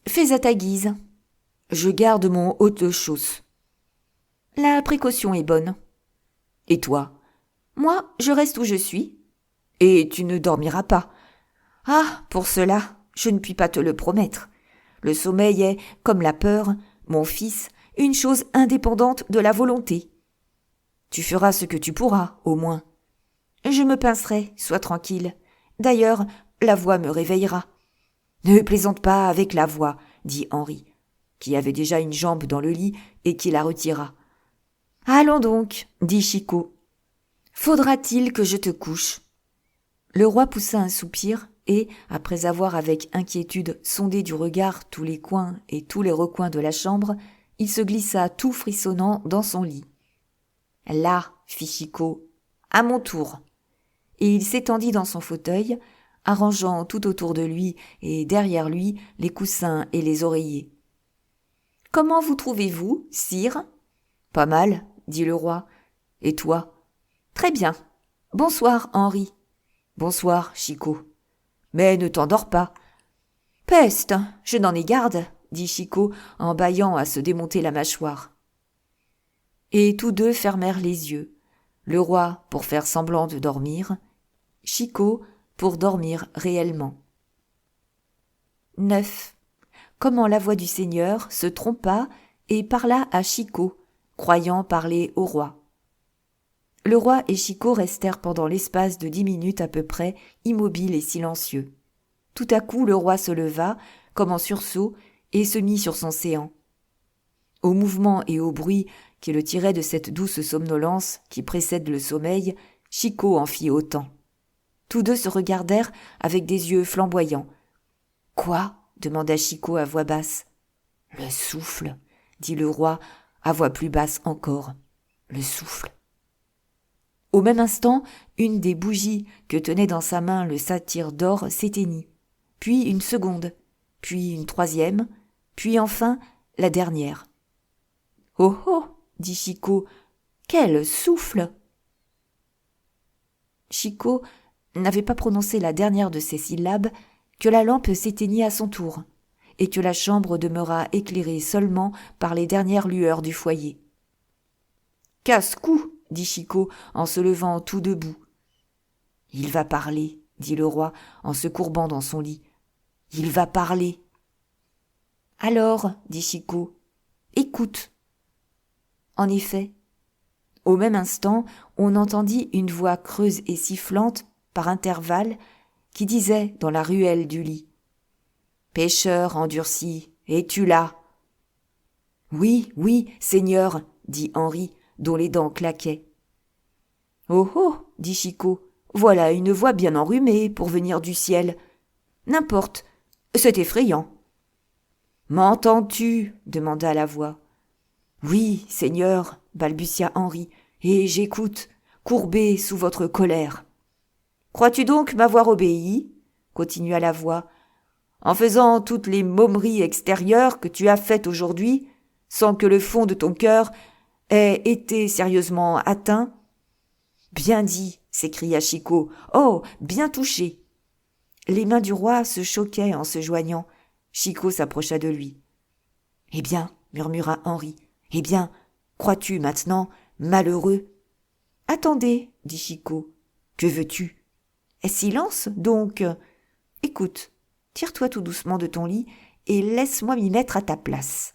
Fais à ta guise. Je garde mon haute-chausse. La précaution est bonne. Et toi? Moi, je reste où je suis. Et tu ne dormiras pas. Ah, pour cela, je ne puis pas te le promettre. Le sommeil est, comme la peur, mon fils, une chose indépendante de la volonté. Tu feras ce que tu pourras, au moins. Je me pincerai, sois tranquille. D'ailleurs, la voix me réveillera. Ne plaisante pas avec la voix, dit Henri, qui avait déjà une jambe dans le lit et qui la retira. Allons donc, dit Chicot. Faudra-t-il que je te couche? Le roi poussa un soupir et, après avoir avec inquiétude sondé du regard tous les coins et tous les recoins de la chambre, il se glissa tout frissonnant dans son lit. Là, fit Chicot, à mon tour. Et il s'étendit dans son fauteuil, arrangeant tout autour de lui et derrière lui les coussins et les oreillers. « Comment vous trouvez-vous, sire ?»« Pas mal, » dit le roi. « Et toi ?»« Très bien. Bonsoir, Henri. »« Bonsoir, Chicot. »« Mais ne t'endors pas. »« Peste, je n'en ai garde, » dit Chicot en bâillant à se démonter la mâchoire. Et tous deux fermèrent les yeux, le roi pour faire semblant de dormir, Chicot pour dormir réellement. 9. Comment la voix du Seigneur se trompa et parla à Chicot, croyant parler au roi. Le roi et Chicot restèrent pendant l'espace de 10 minutes à peu près immobiles et silencieux. Tout à coup le roi se leva, comme en sursaut, et se mit sur son séant. Au mouvement et au bruit qui le tiraient de cette douce somnolence qui précède le sommeil, Chicot en fit autant. Tous deux se regardèrent avec des yeux flamboyants. « Quoi ?» demanda Chicot à voix basse. « Le souffle » dit le roi à voix plus basse encore. « Le souffle » Au même instant, une des bougies que tenait dans sa main le satyre d'or s'éteignit, puis une seconde, puis une troisième, puis enfin la dernière. « Oh oh !» dit Chicot. « Quel souffle !» Chicot n'avait pas prononcé la dernière de ces syllabes que la lampe s'éteignit à son tour, et que la chambre demeura éclairée seulement par les dernières lueurs du foyer. « Casse-cou !» dit Chicot en se levant tout debout. « Il va parler !» dit le roi en se courbant dans son lit. « Il va parler !»« Alors » dit Chicot, « écoute !» En effet, au même instant, on entendit une voix creuse et sifflante, par intervalles, qui disait dans la ruelle du lit « Pêcheur endurci, es-tu là ?»« Oui, oui, Seigneur, » dit Henri, dont les dents claquaient. « Oh oh » dit Chicot, « voilà une voix bien enrhumée pour venir du ciel. N'importe, c'est effrayant. »« M'entends-tu » demanda la voix. « Oui, Seigneur, » balbutia Henri, « et j'écoute, courbé sous votre colère. »« Crois-tu donc m'avoir obéi ?» continua la voix, « en faisant toutes les momeries extérieures que tu as faites aujourd'hui, sans que le fond de ton cœur ait été sérieusement atteint ?»« Bien dit !» s'écria Chicot. « Oh, bien touché !» Les mains du roi se choquaient en se joignant. Chicot s'approcha de lui. « Eh bien, murmura Henri, eh bien, crois-tu maintenant, malheureux ?»« Attendez, dit Chicot. Que veux-tu ? Silence, donc. Écoute, tire-toi tout doucement de ton lit et laisse-moi m'y mettre à ta place. » »«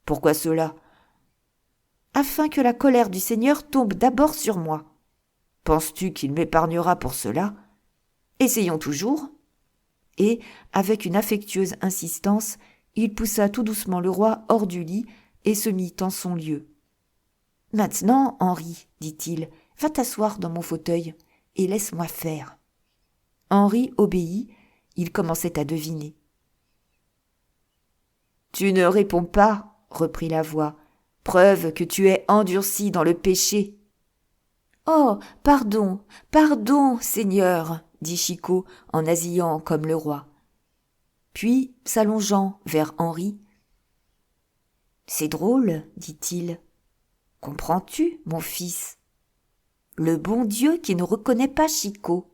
Pourquoi cela ? » ?»« Afin que la colère du Seigneur tombe d'abord sur moi. »« Penses-tu qu'il m'épargnera pour cela ? » ?»« Essayons toujours. » Et, avec une affectueuse insistance, il poussa tout doucement le roi hors du lit et se mit en son lieu. « Maintenant, Henri, dit-il, va t'asseoir dans mon fauteuil et laisse-moi faire. » Henri obéit, il commençait à deviner. « Tu ne réponds pas, reprit la voix, preuve que tu es endurci dans le péché. »« Oh, pardon, pardon, Seigneur, dit Chicot en nasillant comme le roi. Puis, s'allongeant vers Henri, « C'est drôle, dit-il. Comprends-tu, mon fils ? Le bon Dieu qui ne reconnaît pas Chicot. »«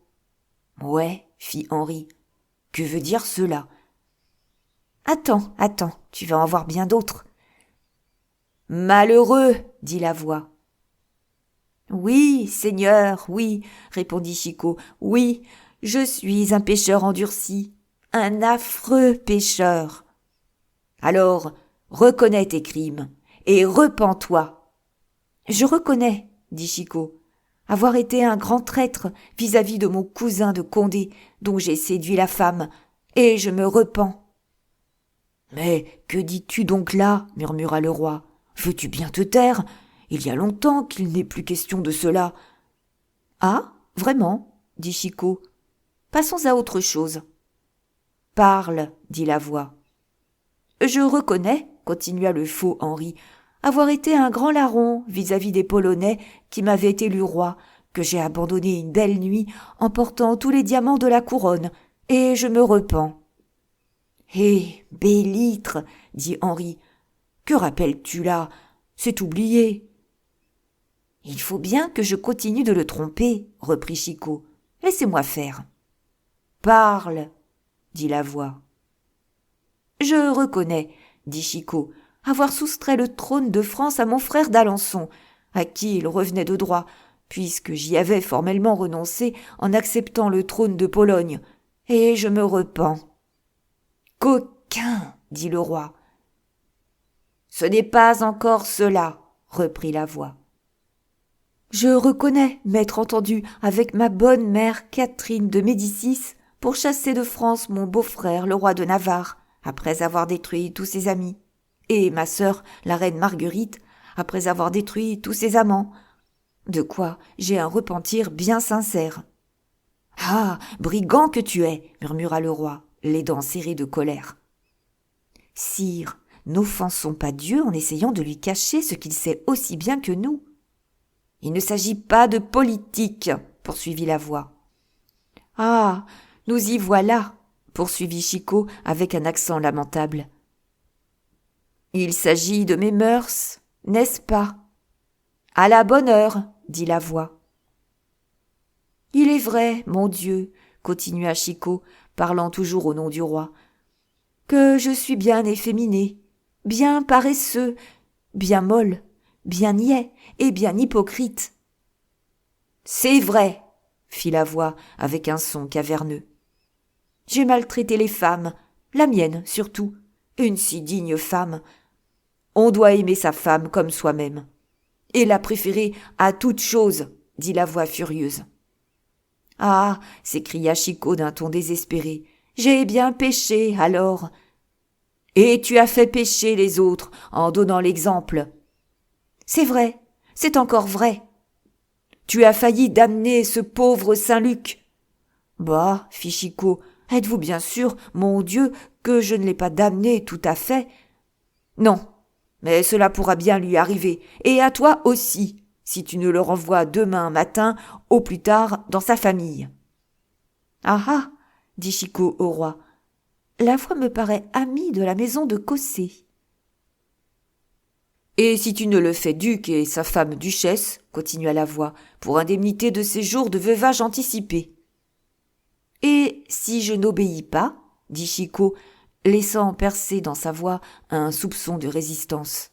Ouais, fit Henri. Que veut dire cela ? » ?»« Attends, tu vas en voir bien d'autres. »« Malheureux, dit la voix. »« Oui, Seigneur, oui, répondit Chicot. Oui, je suis un pécheur endurci, un affreux pécheur. Alors, reconnais tes crimes et repens-toi. »« Je reconnais, dit Chicot, avoir été un grand traître vis-à-vis de mon cousin de Condé, dont j'ai séduit la femme, et je me repens. »« Mais que dis-tu donc là ? Murmura le roi. Veux-tu bien te taire ? Il y a longtemps qu'il n'est plus question de cela. »« Ah, vraiment ? Dit Chicot. Passons à autre chose. »« Parle, dit la voix. »« Je reconnais, continua le faux Henri, avoir été un grand larron vis-à-vis des Polonais qui m'avaient élu roi, que j'ai abandonné une belle nuit en portant tous les diamants de la couronne, et je me repens. »« Hé, Bélitre, dit Henri, que rappelles-tu là ? C'est oublié. »« Il faut bien que je continue de le tromper, reprit Chicot. Laissez-moi faire. »« Parle, dit la voix. »« Je reconnais, dit Chicot, avoir soustrait le trône de France à mon frère d'Alençon, à qui il revenait de droit, puisque j'y avais formellement renoncé en acceptant le trône de Pologne, et je me repens. »« Coquin, dit le roi. »« Ce n'est pas encore cela, reprit la voix. »« Je reconnais m'être entendu avec ma bonne mère Catherine de Médicis pour chasser de France mon beau-frère le roi de Navarre, après avoir détruit tous ses amis, et ma sœur la reine Marguerite, après avoir détruit tous ses amants, de quoi j'ai un repentir bien sincère. »« Ah, brigand que tu es, murmura le roi, les dents serrées de colère. »« Sire, n'offensons pas Dieu en essayant de lui cacher ce qu'il sait aussi bien que nous. »« Il ne s'agit pas de politique, poursuivit la voix. »« Ah, nous y voilà, poursuivit Chicot avec un accent lamentable. »« Il s'agit de mes mœurs, n'est-ce pas ? » ?»« À la bonne heure, dit la voix. »« Il est vrai, mon Dieu, continua Chicot, parlant toujours au nom du roi, que je suis bien efféminé, bien paresseux, bien molle, bien niais et bien hypocrite. »« C'est vrai, fit la voix avec un son caverneux. J'ai maltraité les femmes, la mienne surtout, une si digne femme. On doit aimer sa femme comme soi-même. Et la préférer à toute chose, dit la voix furieuse. Ah, s'écria Chicot d'un ton désespéré, j'ai bien péché alors. Et tu as fait pécher les autres en donnant l'exemple. C'est vrai, c'est encore vrai. Tu as failli damner ce pauvre Saint-Luc. Bah, fit Chicot, êtes-vous bien sûr, mon Dieu, que je ne l'ai pas damné tout à fait ? Non, mais cela pourra bien lui arriver, et à toi aussi, si tu ne le renvoies demain matin, au plus tard, dans sa famille. Ah ah, dit Chicot au roi, la voix me paraît amie de la maison de Cossé. Et si tu ne le fais duc et sa femme duchesse, continua la voix, pour indemnité de ses jours de veuvage anticipé. Et si je n'obéis pas, dit Chicot, laissant percer dans sa voix un soupçon de résistance.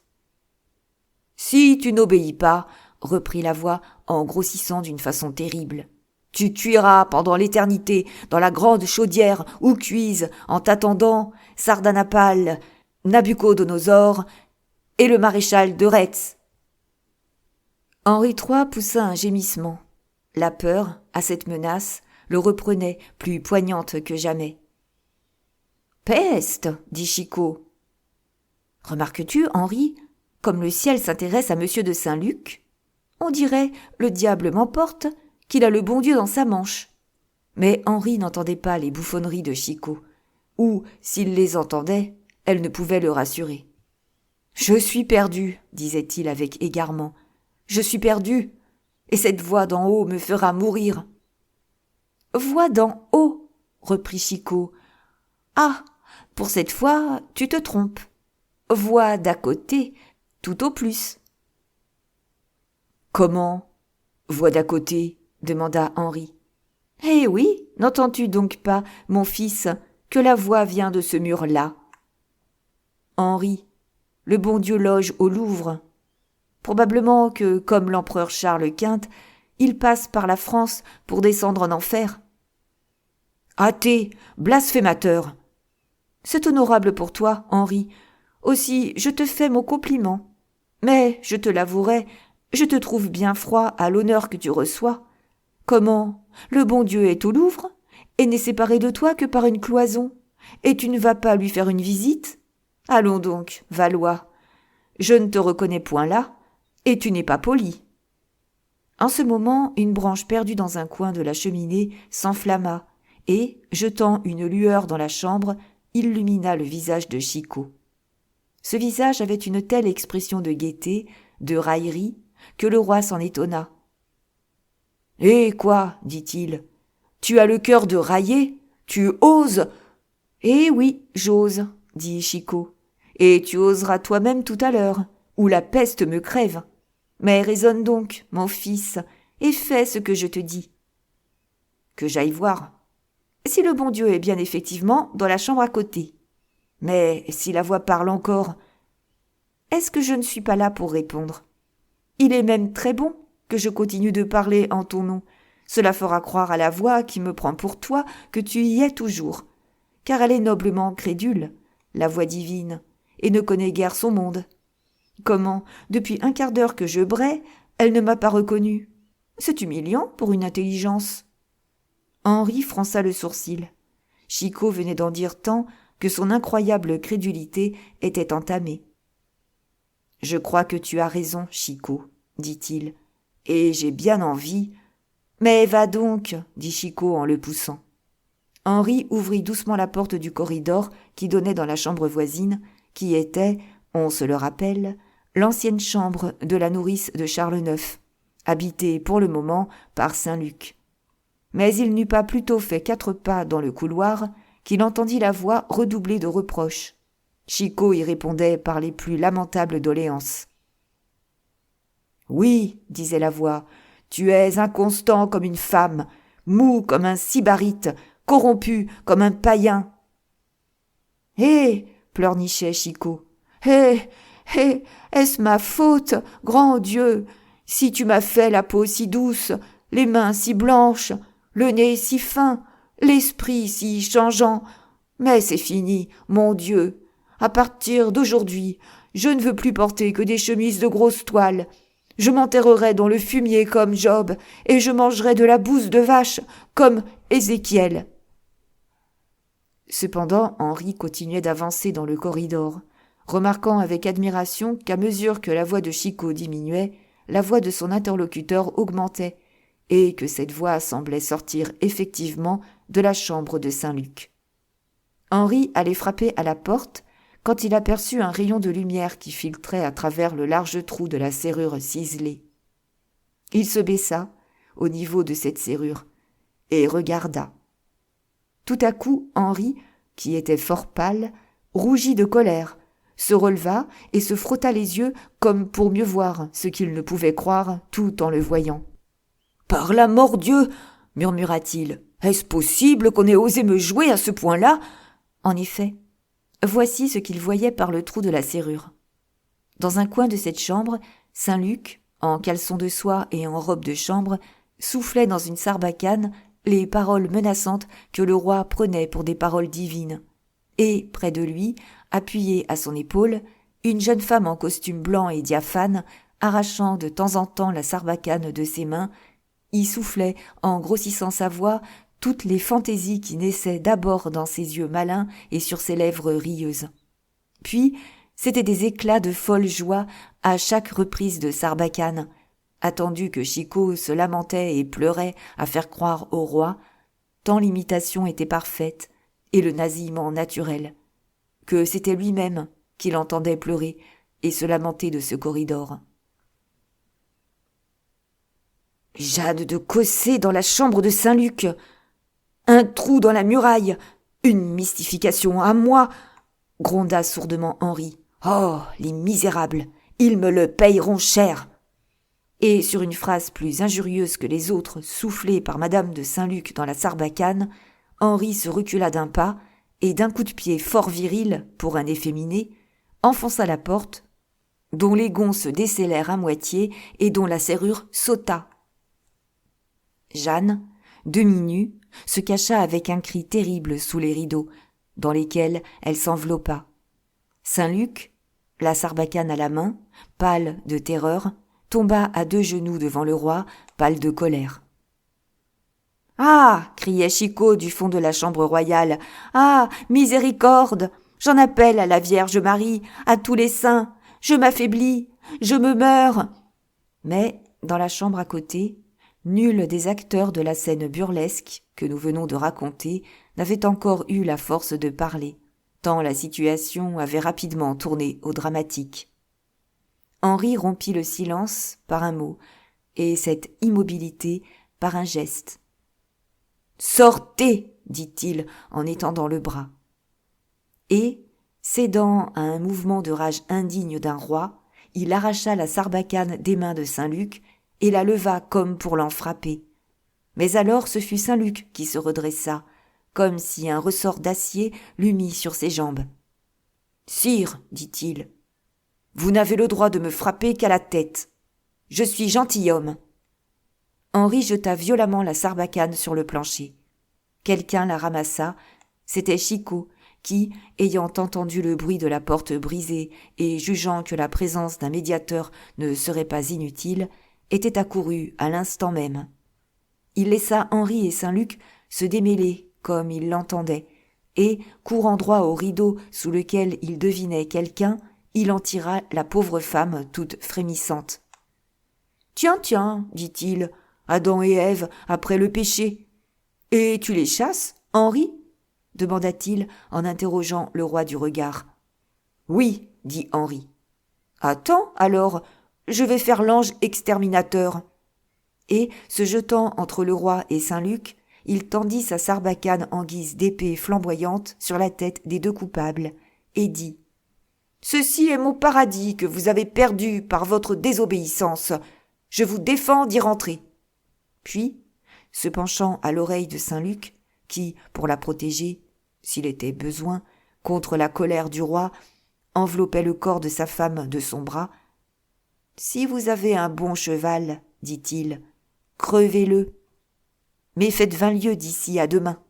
« Si tu n'obéis pas, reprit la voix en grossissant d'une façon terrible, tu cuiras pendant l'éternité dans la grande chaudière où cuisent, en t'attendant, Sardanapale, Nabuchodonosor et le maréchal de Retz. » Henri III poussa un gémissement. La peur, à cette menace, le reprenait, plus poignante que jamais. « Peste !» dit Chicot. « Remarques-tu, Henri, comme le ciel s'intéresse à Monsieur de Saint-Luc ? On dirait, le diable m'emporte, qu'il a le bon Dieu dans sa manche. » Mais Henri n'entendait pas les bouffonneries de Chicot, ou, s'il les entendait, elles ne pouvaient le rassurer. « Je suis perdu, disait-il avec égarement. Je suis perdu, et cette voix d'en haut me fera mourir. »« Voix d'en haut, reprit Chicot. Ah, pour cette fois, tu te trompes. Voix d'à côté, tout au plus. »« Comment, voix d'à côté ?» demanda Henri. « Eh oui, n'entends-tu donc pas, mon fils, que la voix vient de ce mur-là ?»« Henri, le bon Dieu loge au Louvre. Probablement que, comme l'empereur Charles Quint, il passe par la France pour descendre en enfer. »« Athée, blasphémateur !»« C'est honorable pour toi, Henri. Aussi, je te fais mon compliment. Mais, je te l'avouerai, je te trouve bien froid à l'honneur que tu reçois. Comment ? Le bon Dieu est au Louvre et n'est séparé de toi que par une cloison, et tu ne vas pas lui faire une visite ? Allons donc, Valois. Je ne te reconnais point là, et tu n'es pas poli. » En ce moment, une branche perdue dans un coin de la cheminée s'enflamma et, jetant une lueur dans la chambre, illumina le visage de Chicot. Ce visage avait une telle expression de gaieté, de raillerie, que le roi s'en étonna. « Eh quoi, dit-il, tu as le cœur de railler, tu oses ?»« Eh oui, j'ose, dit Chicot, et tu oseras toi-même tout à l'heure, ou la peste me crève. Mais raisonne donc, mon fils, et fais ce que je te dis. »« Que j'aille voir. Si le bon Dieu est bien effectivement dans la chambre à côté. Mais si la voix parle encore, est-ce que je ne suis pas là pour répondre ? Il est même très bon que je continue de parler en ton nom. Cela fera croire à la voix qui me prend pour toi que tu y es toujours, car elle est noblement crédule, la voix divine, et ne connaît guère son monde. Comment, depuis un quart d'heure que je brais, elle ne m'a pas reconnu ? C'est humiliant pour une intelligence. » Henri fronça le sourcil. Chicot venait d'en dire tant que son incroyable crédulité était entamée. « Je crois que tu as raison, Chicot, dit-il, et j'ai bien envie. »« Mais va donc, dit Chicot en le poussant. Henri ouvrit doucement la porte du corridor qui donnait dans la chambre voisine, qui était, on se le rappelle, l'ancienne chambre de la nourrice de Charles IX, habitée pour le moment par Saint-Luc. Mais il n'eut pas plutôt fait 4 pas dans le couloir qu'il entendit la voix redoubler de reproches. Chicot y répondait par les plus lamentables doléances. « Oui, disait la voix, tu es inconstant comme une femme, mou comme un sybarite, corrompu comme un païen. »« Hé !» pleurnichait Chicot. « Hé ! Hé ! Est-ce ma faute, grand Dieu, si tu m'as fait la peau si douce, les mains si blanches, le nez si fin, l'esprit si changeant ? Mais c'est fini, mon Dieu. À partir d'aujourd'hui, je ne veux plus porter que des chemises de grosse toile. Je m'enterrerai dans le fumier comme Job, et je mangerai de la bouse de vache comme Ézéchiel. » Cependant, Henri continuait d'avancer dans le corridor, remarquant avec admiration qu'à mesure que la voix de Chicot diminuait, la voix de son interlocuteur augmentait, et que cette voix semblait sortir effectivement de la chambre de Saint-Luc. Henri allait frapper à la porte quand il aperçut un rayon de lumière qui filtrait à travers le large trou de la serrure ciselée. Il se baissa au niveau de cette serrure et regarda. Tout à coup, Henri, qui était fort pâle, rougit de colère, se releva et se frotta les yeux comme pour mieux voir ce qu'il ne pouvait croire tout en le voyant. « Par la mordieu !» murmura-t-il. « Est-ce possible qu'on ait osé me jouer à ce point-là ?» En effet, Voici ce qu'il voyait par le trou de la serrure. Dans un coin de cette chambre, Saint-Luc, en caleçon de soie et en robe de chambre, soufflait dans une sarbacane les paroles menaçantes que le roi prenait pour des paroles divines. Et, près de lui, appuyée à son épaule, une jeune femme en costume blanc et diaphane, arrachant de temps en temps la sarbacane de ses mains, y soufflait, en grossissant sa voix, toutes les fantaisies qui naissaient d'abord dans ses yeux malins et sur ses lèvres rieuses. Puis, c'étaient des éclats de folle joie à chaque reprise de sarbacane, attendu que Chicot se lamentait et pleurait à faire croire au roi, tant l'imitation était parfaite et le nasillement naturel, que c'était lui-même qui l'entendait pleurer et se lamenter de ce corridor. Jeanne de Cossé dans la chambre de Saint-Luc, un trou dans la muraille, une mystification à moi, gronda sourdement Henri. Oh, les misérables, ils me le payeront cher. Et sur une phrase plus injurieuse que les autres soufflée par madame de Saint-Luc dans la sarbacane, Henri se recula d'un pas et d'un coup de pied fort viril pour un efféminé, enfonça la porte, dont les gonds se descellèrent à moitié et dont la serrure sauta. Jeanne, demi-nue, se cacha avec un cri terrible sous les rideaux, dans lesquels elle s'enveloppa. Saint-Luc, la sarbacane à la main, pâle de terreur, tomba à 2 genoux devant le roi, pâle de colère. « Ah !» criait Chicot du fond de la chambre royale. « Ah ! Miséricorde ! J'en appelle à la Vierge Marie, à tous les saints. Je m'affaiblis, je me meurs !» Mais, dans la chambre à côté, nul des acteurs de la scène burlesque que nous venons de raconter n'avait encore eu la force de parler, tant la situation avait rapidement tourné au dramatique. Henri rompit le silence par un mot, et cette immobilité par un geste. « Sortez !» dit-il en étendant le bras. Et, cédant à un mouvement de rage indigne d'un roi, il arracha la sarbacane des mains de Saint-Luc et la leva comme pour l'en frapper. Mais alors ce fut Saint-Luc qui se redressa, comme si un ressort d'acier l'eût mis sur ses jambes. « Sire, dit-il, vous n'avez le droit de me frapper qu'à la tête. Je suis gentilhomme. » Henri jeta violemment la sarbacane sur le plancher. Quelqu'un la ramassa, c'était Chicot, qui, ayant entendu le bruit de la porte brisée et jugeant que la présence d'un médiateur ne serait pas inutile, était accouru à l'instant même. Il laissa Henri et Saint-Luc se démêler comme il l'entendait, et, courant droit au rideau sous lequel il devinait quelqu'un, il en tira la pauvre femme toute frémissante. « Tiens, dit-il, Adam et Ève après le péché. Et tu les chasses, Henri ?» demanda-t-il en interrogeant le roi du regard. « Oui, dit Henri. »« Attends, alors, je vais faire l'ange exterminateur. » Et, se jetant entre le roi et Saint-Luc, il tendit sa sarbacane en guise d'épée flamboyante sur la tête des 2 coupables, et dit « Ceci est mon paradis que vous avez perdu par votre désobéissance. Je vous défends d'y rentrer. » Puis, se penchant à l'oreille de Saint-Luc, qui, pour la protéger, s'il était besoin, contre la colère du roi, enveloppait le corps de sa femme de son bras, « Si vous avez un bon cheval, dit-il, crevez-le, mais faites 20 lieues d'ici à demain. »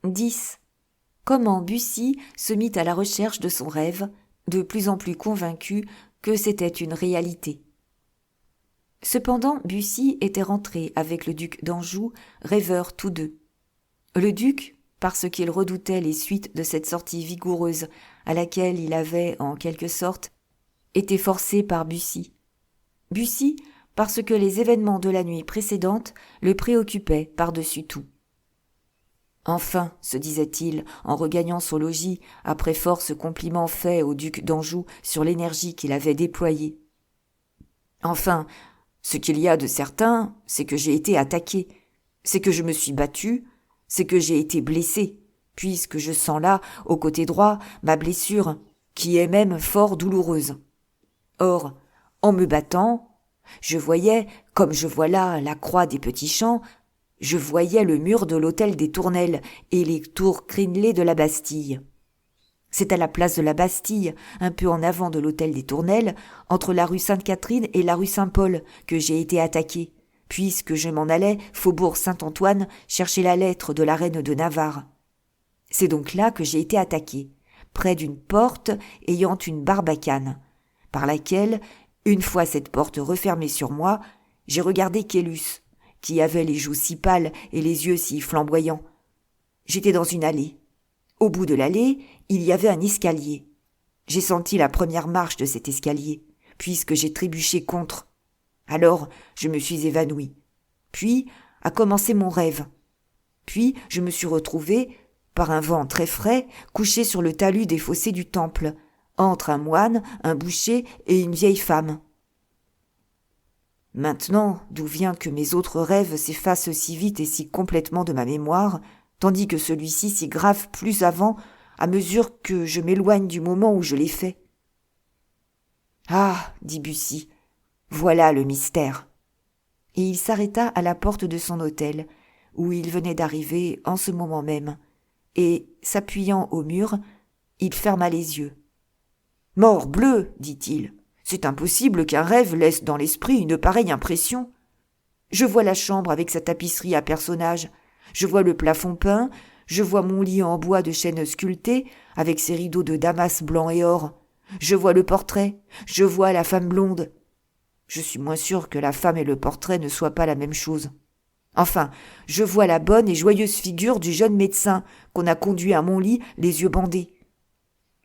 10. Comment Bussy se mit à la recherche de son rêve, de plus en plus convaincu que c'était une réalité. Cependant, Bussy était rentré avec le duc d'Anjou, rêveurs tous deux. Le duc, parce qu'il redoutait les suites de cette sortie vigoureuse à laquelle il avait, en quelque sorte, été forcé par Bussy. Bussy, parce que les événements de la nuit précédente le préoccupaient par-dessus tout. Enfin, se disait-il, en regagnant son logis, après force compliments faits au duc d'Anjou sur l'énergie qu'il avait déployée. Enfin, ce qu'il y a de certain, c'est que j'ai été attaqué, c'est que je me suis battu, c'est que j'ai été blessé, puisque je sens là, au côté droit, ma blessure, qui est même fort douloureuse. Or, en me battant, je voyais, comme je vois là la croix des petits champs, Je voyais le mur de l'hôtel des Tournelles et les tours crénelées de la Bastille. C'est à la place de la Bastille, un peu en avant de l'hôtel des Tournelles, entre la rue Sainte-Catherine et la rue Saint-Paul, que j'ai été attaqué, puisque je m'en allais, faubourg Saint-Antoine, chercher la lettre de la reine de Navarre. C'est donc là que j'ai été attaqué, près d'une porte ayant une barbacane, par laquelle, une fois cette porte refermée sur moi, j'ai regardé Caylus, qui avait les joues si pâles et les yeux si flamboyants. J'étais dans une allée. Au bout de l'allée, il y avait un escalier. J'ai senti la première marche de cet escalier, puisque j'ai trébuché contre. Alors, je me suis évanoui. Puis, a commencé mon rêve. Puis, je me suis retrouvé, par un vent très frais, couché sur le talus des fossés du temple, entre un moine, un boucher et une vieille femme. Maintenant, d'où vient que mes autres rêves s'effacent si vite et si complètement de ma mémoire, tandis que celui-ci s'y grave plus avant, à mesure que je m'éloigne du moment où je l'ai fait. Ah, dit Bussy, voilà le mystère. Et il s'arrêta à la porte de son hôtel, où il venait d'arriver en ce moment même, et, s'appuyant au mur, il ferma les yeux. Morbleu, dit-il, c'est impossible qu'un rêve laisse dans l'esprit une pareille impression. Je vois la chambre avec sa tapisserie à personnages, je vois le plafond peint, je vois mon lit en bois de chêne sculpté, avec ses rideaux de damas blanc et or. Je vois le portrait, je vois la femme blonde. Je suis moins sûr que la femme et le portrait ne soient pas la même chose. Enfin, je vois la bonne et joyeuse figure du jeune médecin qu'on a conduit à mon lit, les yeux bandés.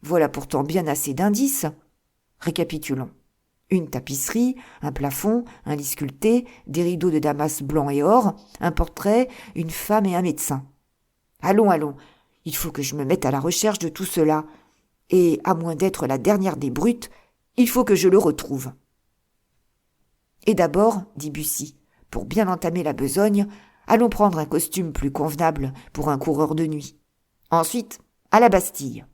Voilà pourtant bien assez d'indices. Récapitulons. Une tapisserie, un plafond, un lit sculpté, des rideaux de damas blanc et or, un portrait, une femme et un médecin. Allons, il faut que je me mette à la recherche de tout cela, et, à moins d'être la dernière des brutes, il faut que je le retrouve. Et d'abord, dit Bussy, pour bien entamer la besogne, allons prendre un costume plus convenable pour un coureur de nuit. Ensuite, à la Bastille.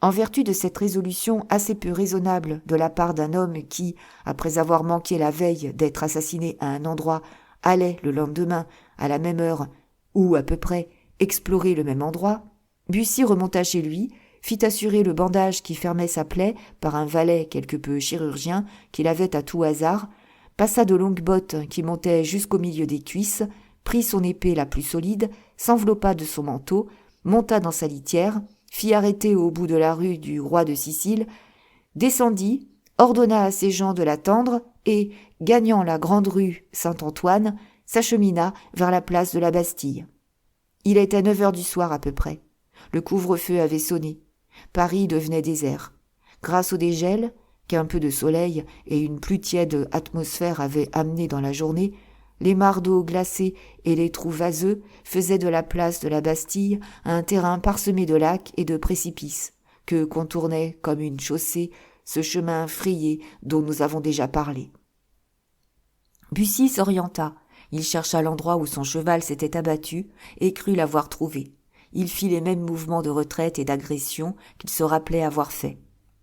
En vertu de cette résolution assez peu raisonnable de la part d'un homme qui, après avoir manqué la veille d'être assassiné à un endroit, allait le lendemain, à la même heure, ou à peu près, explorer le même endroit, Bussy remonta chez lui, fit assurer le bandage qui fermait sa plaie par un valet quelque peu chirurgien qu'il avait à tout hasard, passa de longues bottes qui montaient jusqu'au milieu des cuisses, prit son épée la plus solide, s'enveloppa de son manteau, monta dans sa litière, fit arrêter au bout de la rue du Roi de Sicile, descendit, ordonna à ses gens de l'attendre et, gagnant la grande rue Saint-Antoine, s'achemina vers la place de la Bastille. Il était 9 heures du soir à peu près. Le couvre-feu avait sonné. Paris devenait désert. Grâce au dégel, qu'un peu de soleil et une plus tiède atmosphère avaient amené dans la journée, les mares d'eau glacées et les trous vaseux faisaient de la place de la Bastille un terrain parsemé de lacs et de précipices, que contournait, comme une chaussée, ce chemin frayé dont nous avons déjà parlé. Bussy s'orienta. Il chercha l'endroit où son cheval s'était abattu et crut l'avoir trouvé. Il fit les mêmes mouvements de retraite et d'agression qu'il se rappelait avoir faits.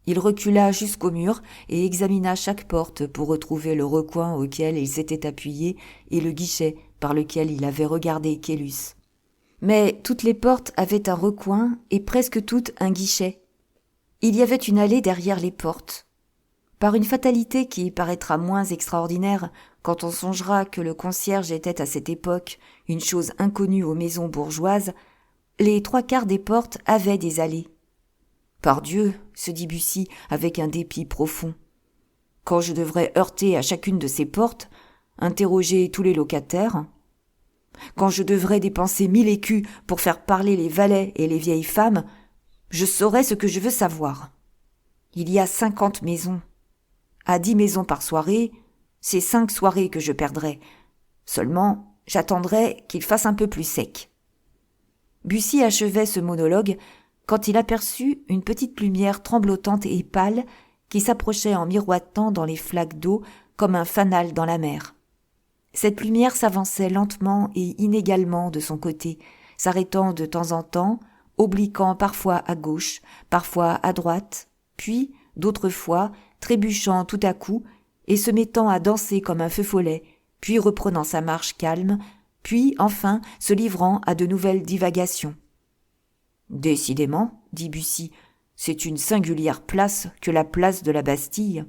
Il recula jusqu'au mur et examina chaque porte pour retrouver le recoin auquel il s'était appuyé et le guichet par lequel il avait regardé Caylus. Mais toutes les portes avaient un recoin et presque toutes un guichet. Il y avait une allée derrière les portes. Par une fatalité qui paraîtra moins extraordinaire quand on songera que le concierge était à cette époque une chose inconnue aux maisons bourgeoises, les 3/4 des portes avaient des allées. Pardieu, se dit Bussy avec un dépit profond. Quand je devrais heurter à chacune de ces portes, interroger tous les locataires, quand je devrais dépenser 1000 écus pour faire parler les valets et les vieilles femmes, je saurais ce que je veux savoir. Il y a 50 maisons. À 10 maisons par soirée, c'est 5 soirées que je perdrais. Seulement, j'attendrai qu'il fasse un peu plus sec. Bussy achevait ce monologue quand il aperçut une petite lumière tremblotante et pâle qui s'approchait en miroitant dans les flaques d'eau comme un fanal dans la mer. Cette lumière s'avançait lentement et inégalement de son côté, s'arrêtant de temps en temps, obliquant parfois à gauche, parfois à droite, puis, d'autres fois, trébuchant tout à coup et se mettant à danser comme un feu follet, puis reprenant sa marche calme, puis enfin se livrant à de nouvelles divagations. « Décidément, dit Bussy, c'est une singulière place que la place de la Bastille.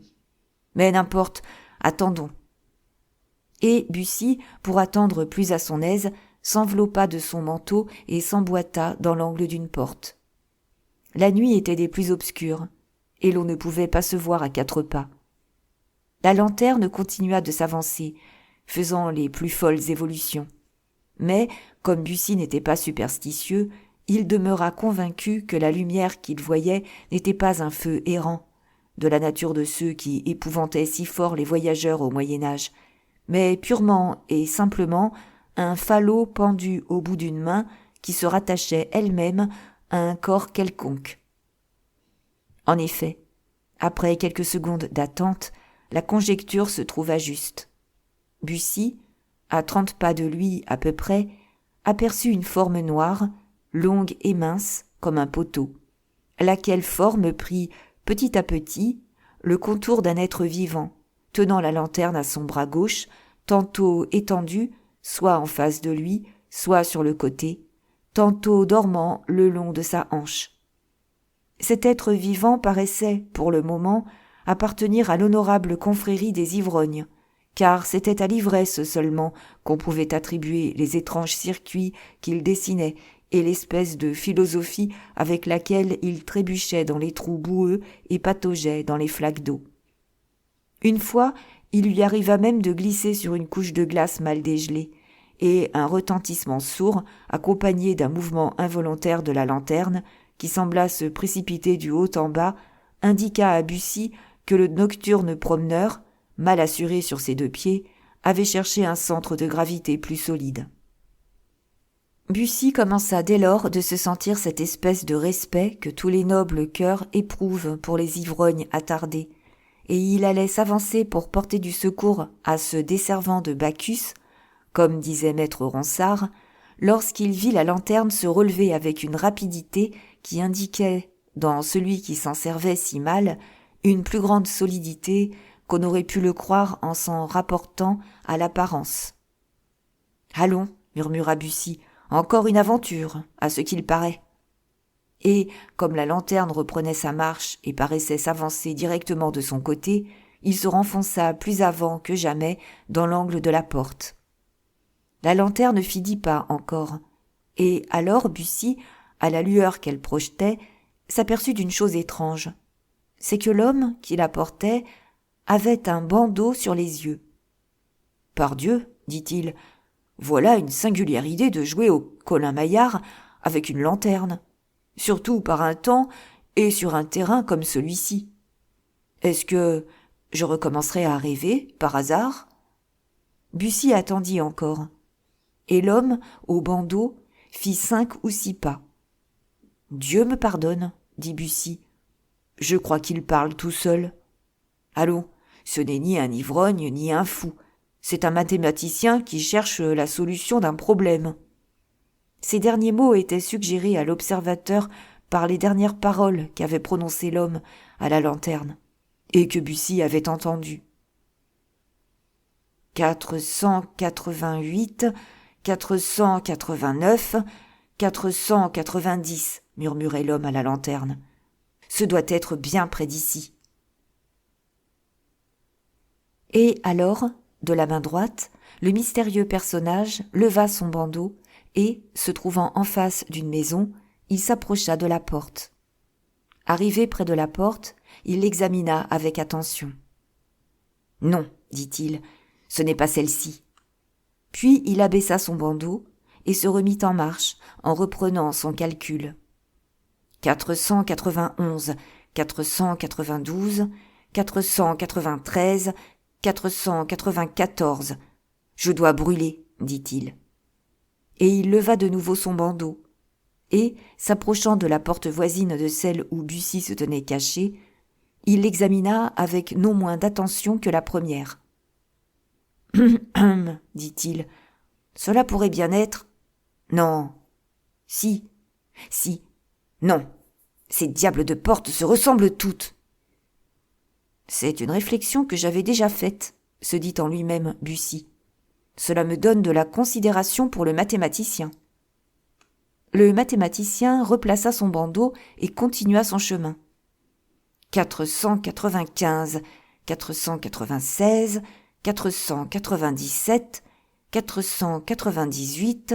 Mais n'importe, attendons. » Et Bussy, pour attendre plus à son aise, s'enveloppa de son manteau et s'emboîta dans l'angle d'une porte. La nuit était des plus obscures, et l'on ne pouvait pas se voir à 4 pas. La lanterne continua de s'avancer, faisant les plus folles évolutions. Mais, comme Bussy n'était pas superstitieux, il demeura convaincu que la lumière qu'il voyait n'était pas un feu errant, de la nature de ceux qui épouvantaient si fort les voyageurs au Moyen-Âge, mais purement et simplement un falot pendu au bout d'une main qui se rattachait elle-même à un corps quelconque. En effet, après quelques secondes d'attente, la conjecture se trouva juste. Bussy, à 30 pas de lui à peu près, aperçut une forme noire, longue et mince comme un poteau, laquelle forme prit petit à petit le contour d'un être vivant, tenant la lanterne à son bras gauche, tantôt étendu, soit en face de lui, soit sur le côté, tantôt dormant le long de sa hanche. Cet être vivant paraissait, pour le moment, appartenir à l'honorable confrérie des ivrognes, car c'était à l'ivresse seulement qu'on pouvait attribuer les étranges circuits qu'il dessinait et l'espèce de philosophie avec laquelle il trébuchait dans les trous boueux et pataugeait dans les flaques d'eau. Une fois, il lui arriva même de glisser sur une couche de glace mal dégelée, et un retentissement sourd, accompagné d'un mouvement involontaire de la lanterne, qui sembla se précipiter du haut en bas, indiqua à Bussy que le nocturne promeneur, mal assuré sur ses 2 pieds, avait cherché un centre de gravité plus solide. Bussy commença dès lors de se sentir cette espèce de respect que tous les nobles cœurs éprouvent pour les ivrognes attardés, et il allait s'avancer pour porter du secours à ce desservant de Bacchus, comme disait maître Ronsard, lorsqu'il vit la lanterne se relever avec une rapidité qui indiquait, dans celui qui s'en servait si mal, une plus grande solidité qu'on aurait pu le croire en s'en rapportant à l'apparence. « Allons, murmura Bussy, encore une aventure, à ce qu'il paraît. » Et, comme la lanterne reprenait sa marche et paraissait s'avancer directement de son côté, il se renfonça plus avant que jamais dans l'angle de la porte. La lanterne fit 10 pas encore, et alors Bussy, à la lueur qu'elle projetait, s'aperçut d'une chose étrange. C'est que l'homme qui la portait avait un bandeau sur les yeux. « Pardieu, dit-il, voilà une singulière idée de jouer au Colin-Maillard avec une lanterne, surtout par un temps et sur un terrain comme celui-ci. Est-ce que je recommencerai à rêver, par hasard ?» Bussy attendit encore, et l'homme, au bandeau, fit 5 ou 6 pas. « Dieu me pardonne, dit Bussy, je crois qu'il parle tout seul. Allons, ce n'est ni un ivrogne ni un fou, c'est un mathématicien qui cherche la solution d'un problème. » Ces derniers mots étaient suggérés à l'observateur par les dernières paroles qu'avait prononcées l'homme à la lanterne, et que Bussy avait entendues. 488, 489, 490, murmurait l'homme à la lanterne. Ce doit être bien près d'ici. Et alors, de la main droite, le mystérieux personnage leva son bandeau et, se trouvant en face d'une maison, il s'approcha de la porte. Arrivé près de la porte, il l'examina avec attention. « Non, dit-il, ce n'est pas celle-ci. » Puis il abaissa son bandeau et se remit en marche en reprenant son calcul. 491, 492, 493, 494. Je dois brûler, dit-il. Et il leva de nouveau son bandeau, et, s'approchant de la porte voisine de celle où Bussy se tenait caché, il l'examina avec non moins d'attention que la première. « dit-il, cela pourrait bien être... Non. Si. Non. Ces diables de portes se ressemblent toutes. » C'est une réflexion que j'avais déjà faite, se dit en lui-même Bussy. Cela me donne de la considération pour le mathématicien. » Le mathématicien replaça son bandeau et continua son chemin. 495, 496, 497, 498,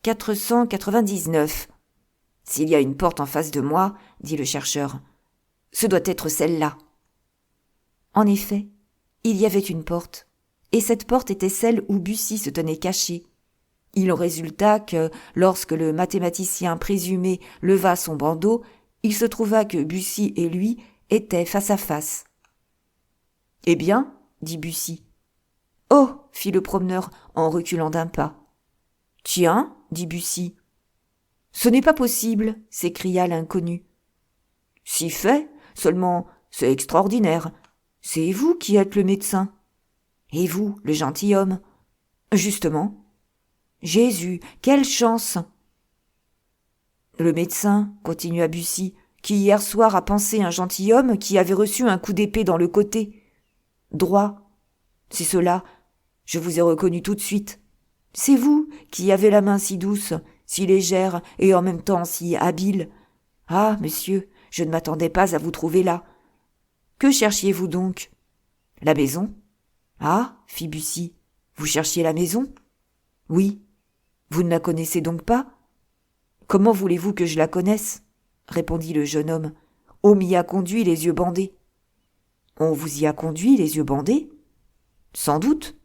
499. « S'il y a une porte en face de moi, dit le chercheur, ce doit être celle-là. » En effet, il y avait une porte, et cette porte était celle où Bussy se tenait caché. Il en résulta que, lorsque le mathématicien présumé leva son bandeau, il se trouva que Bussy et lui étaient face à face. « Eh bien, dit Bussy. »« Oh, fit le promeneur en reculant d'un pas. »« Tiens, dit Bussy. »« Ce n'est pas possible, s'écria l'inconnu. »« Si fait, seulement c'est extraordinaire. C'est vous qui êtes le médecin. Et vous, le gentilhomme. Justement. Jésus, quelle chance !» Le médecin, continua Bussy, qui hier soir a pensé un gentilhomme qui avait reçu un coup d'épée dans le côté. Droit. C'est cela. Je vous ai reconnu tout de suite. C'est vous qui avez la main si douce, si légère et en même temps si habile. Ah, monsieur, je ne m'attendais pas à vous trouver là. Que cherchiez-vous donc ? La maison. Ah, fit Bussy, vous cherchiez la maison ? Oui. Vous ne la connaissez donc pas ? Comment voulez-vous que je la connaisse ? Répondit le jeune homme. On m'y a conduit les yeux bandés. On vous y a conduit les yeux bandés ? Sans doute.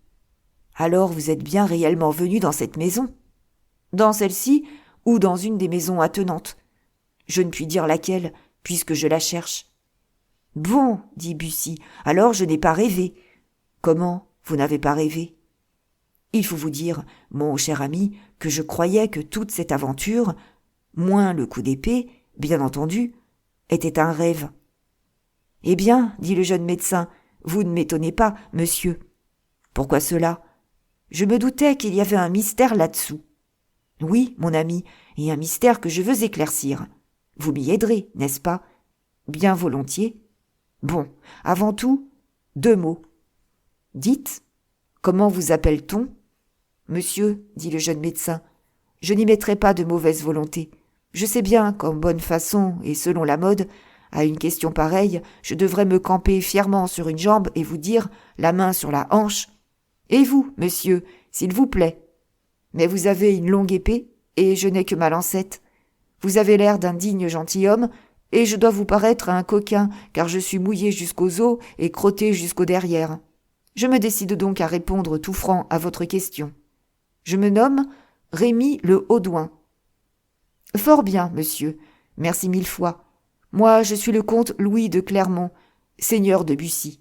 Alors vous êtes bien réellement venu dans cette maison ? Dans celle-ci ou dans une des maisons attenantes ? Je ne puis dire laquelle, puisque je la cherche. Bon, dit Bussy, alors je n'ai pas rêvé. Comment, vous n'avez pas rêvé ? Il faut vous dire, mon cher ami, que je croyais que toute cette aventure, moins le coup d'épée, bien entendu, était un rêve. Eh bien, dit le jeune médecin, vous ne m'étonnez pas, monsieur. Pourquoi cela ? Je me doutais qu'il y avait un mystère là-dessous. Oui, mon ami, et un mystère que je veux éclaircir. Vous m'y aiderez, n'est-ce pas ? Bien volontiers. Bon, avant tout, 2 mots. Dites, comment vous appelle-t-on ? Monsieur, dit le jeune médecin, je n'y mettrai pas de mauvaise volonté. Je sais bien qu'en bonne façon et selon la mode, à une question pareille, je devrais me camper fièrement sur une jambe et vous dire, la main sur la hanche, « Et vous, monsieur, s'il vous plaît. Mais vous avez une longue épée, et je n'ai que ma lancette. Vous avez l'air d'un digne gentilhomme, et je dois vous paraître un coquin, car je suis mouillé jusqu'aux os et crotté jusqu'au derrière. Je me décide donc à répondre tout franc à votre question. Je me nomme Rémy le Haudouin. »« Fort bien, monsieur. Merci 1000 fois. Moi, je suis le comte Louis de Clermont, seigneur de Bussy. »«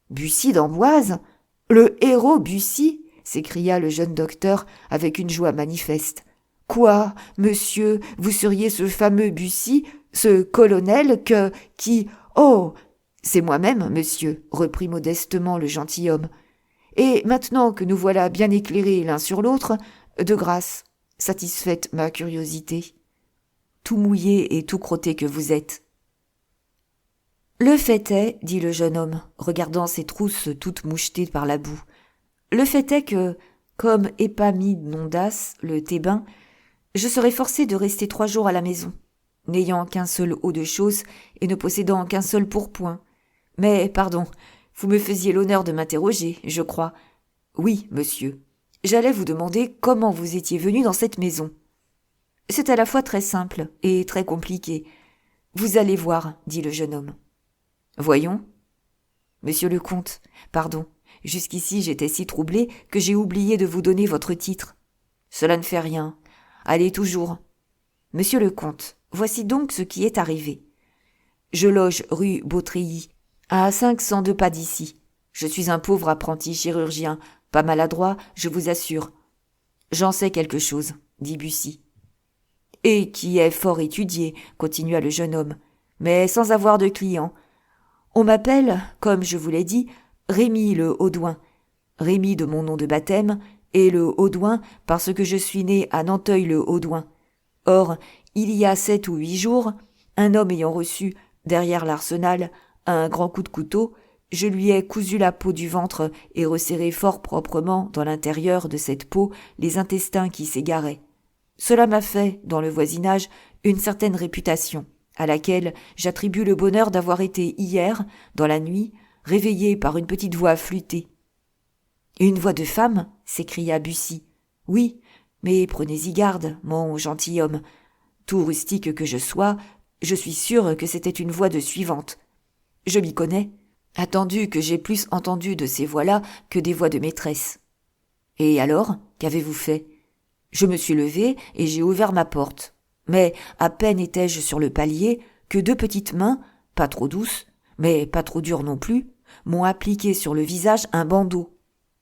Bussy d'Amboise ? Le héros Bussy ?» s'écria le jeune docteur avec une joie manifeste. « Quoi, monsieur, vous seriez ce fameux Bussy, ce colonel qui... Oh, c'est moi-même, monsieur, reprit modestement le gentilhomme. Et maintenant que nous voilà bien éclairés l'un sur l'autre, de grâce, satisfaites ma curiosité. Tout mouillé et tout crotté que vous êtes. »« Le fait est, dit le jeune homme, regardant ses trousses toutes mouchetées par la boue, le fait est que, comme Épaminondas, le Thébain, je serai forcé de rester 3 jours à la maison, n'ayant qu'un seul haut de chausse et ne possédant qu'un seul pourpoint. Mais, pardon, vous me faisiez l'honneur de m'interroger, je crois. Oui, monsieur. J'allais vous demander comment vous étiez venu dans cette maison. C'est à la fois très simple et très compliqué. Vous allez voir, dit le jeune homme. Voyons. Monsieur le comte, pardon, jusqu'ici j'étais si troublé que j'ai oublié de vous donner votre titre. Cela ne fait rien. Allez toujours. Monsieur le comte, voici donc ce qui est arrivé. Je loge rue Beautreillis, à 502 pas d'ici. Je suis un pauvre apprenti chirurgien, pas maladroit, je vous assure. J'en sais quelque chose, dit Bussy. Et qui est fort étudié, continua le jeune homme, mais sans avoir de clients. On m'appelle, comme je vous l'ai dit, Rémy le Haudouin. Rémy de mon nom de baptême, et le Haudouin parce que je suis né à Nanteuil-le-Haudouin. Or, il y a 7 ou 8 jours, un homme ayant reçu, derrière l'arsenal, un grand coup de couteau, Je lui ai cousu la peau du ventre et resserré fort proprement dans l'intérieur de cette peau les intestins qui s'égaraient. Cela m'a fait, dans le voisinage, une certaine réputation, à laquelle j'attribue le bonheur d'avoir été hier, dans la nuit, réveillé par une petite voix flûtée. « Une voix de femme » s'écria Bussy. « Oui, mais prenez-y garde, mon gentilhomme. Tout rustique que je sois, je suis sûr que c'était une voix de suivante. Je m'y connais, attendu que j'ai plus entendu de ces voix-là que des voix de maîtresse. Et alors, qu'avez-vous fait ? Je me suis levé et j'ai ouvert ma porte. Mais à peine étais-je sur le palier que deux petites mains, pas trop douces, mais pas trop dures non plus, m'ont appliqué sur le visage un bandeau.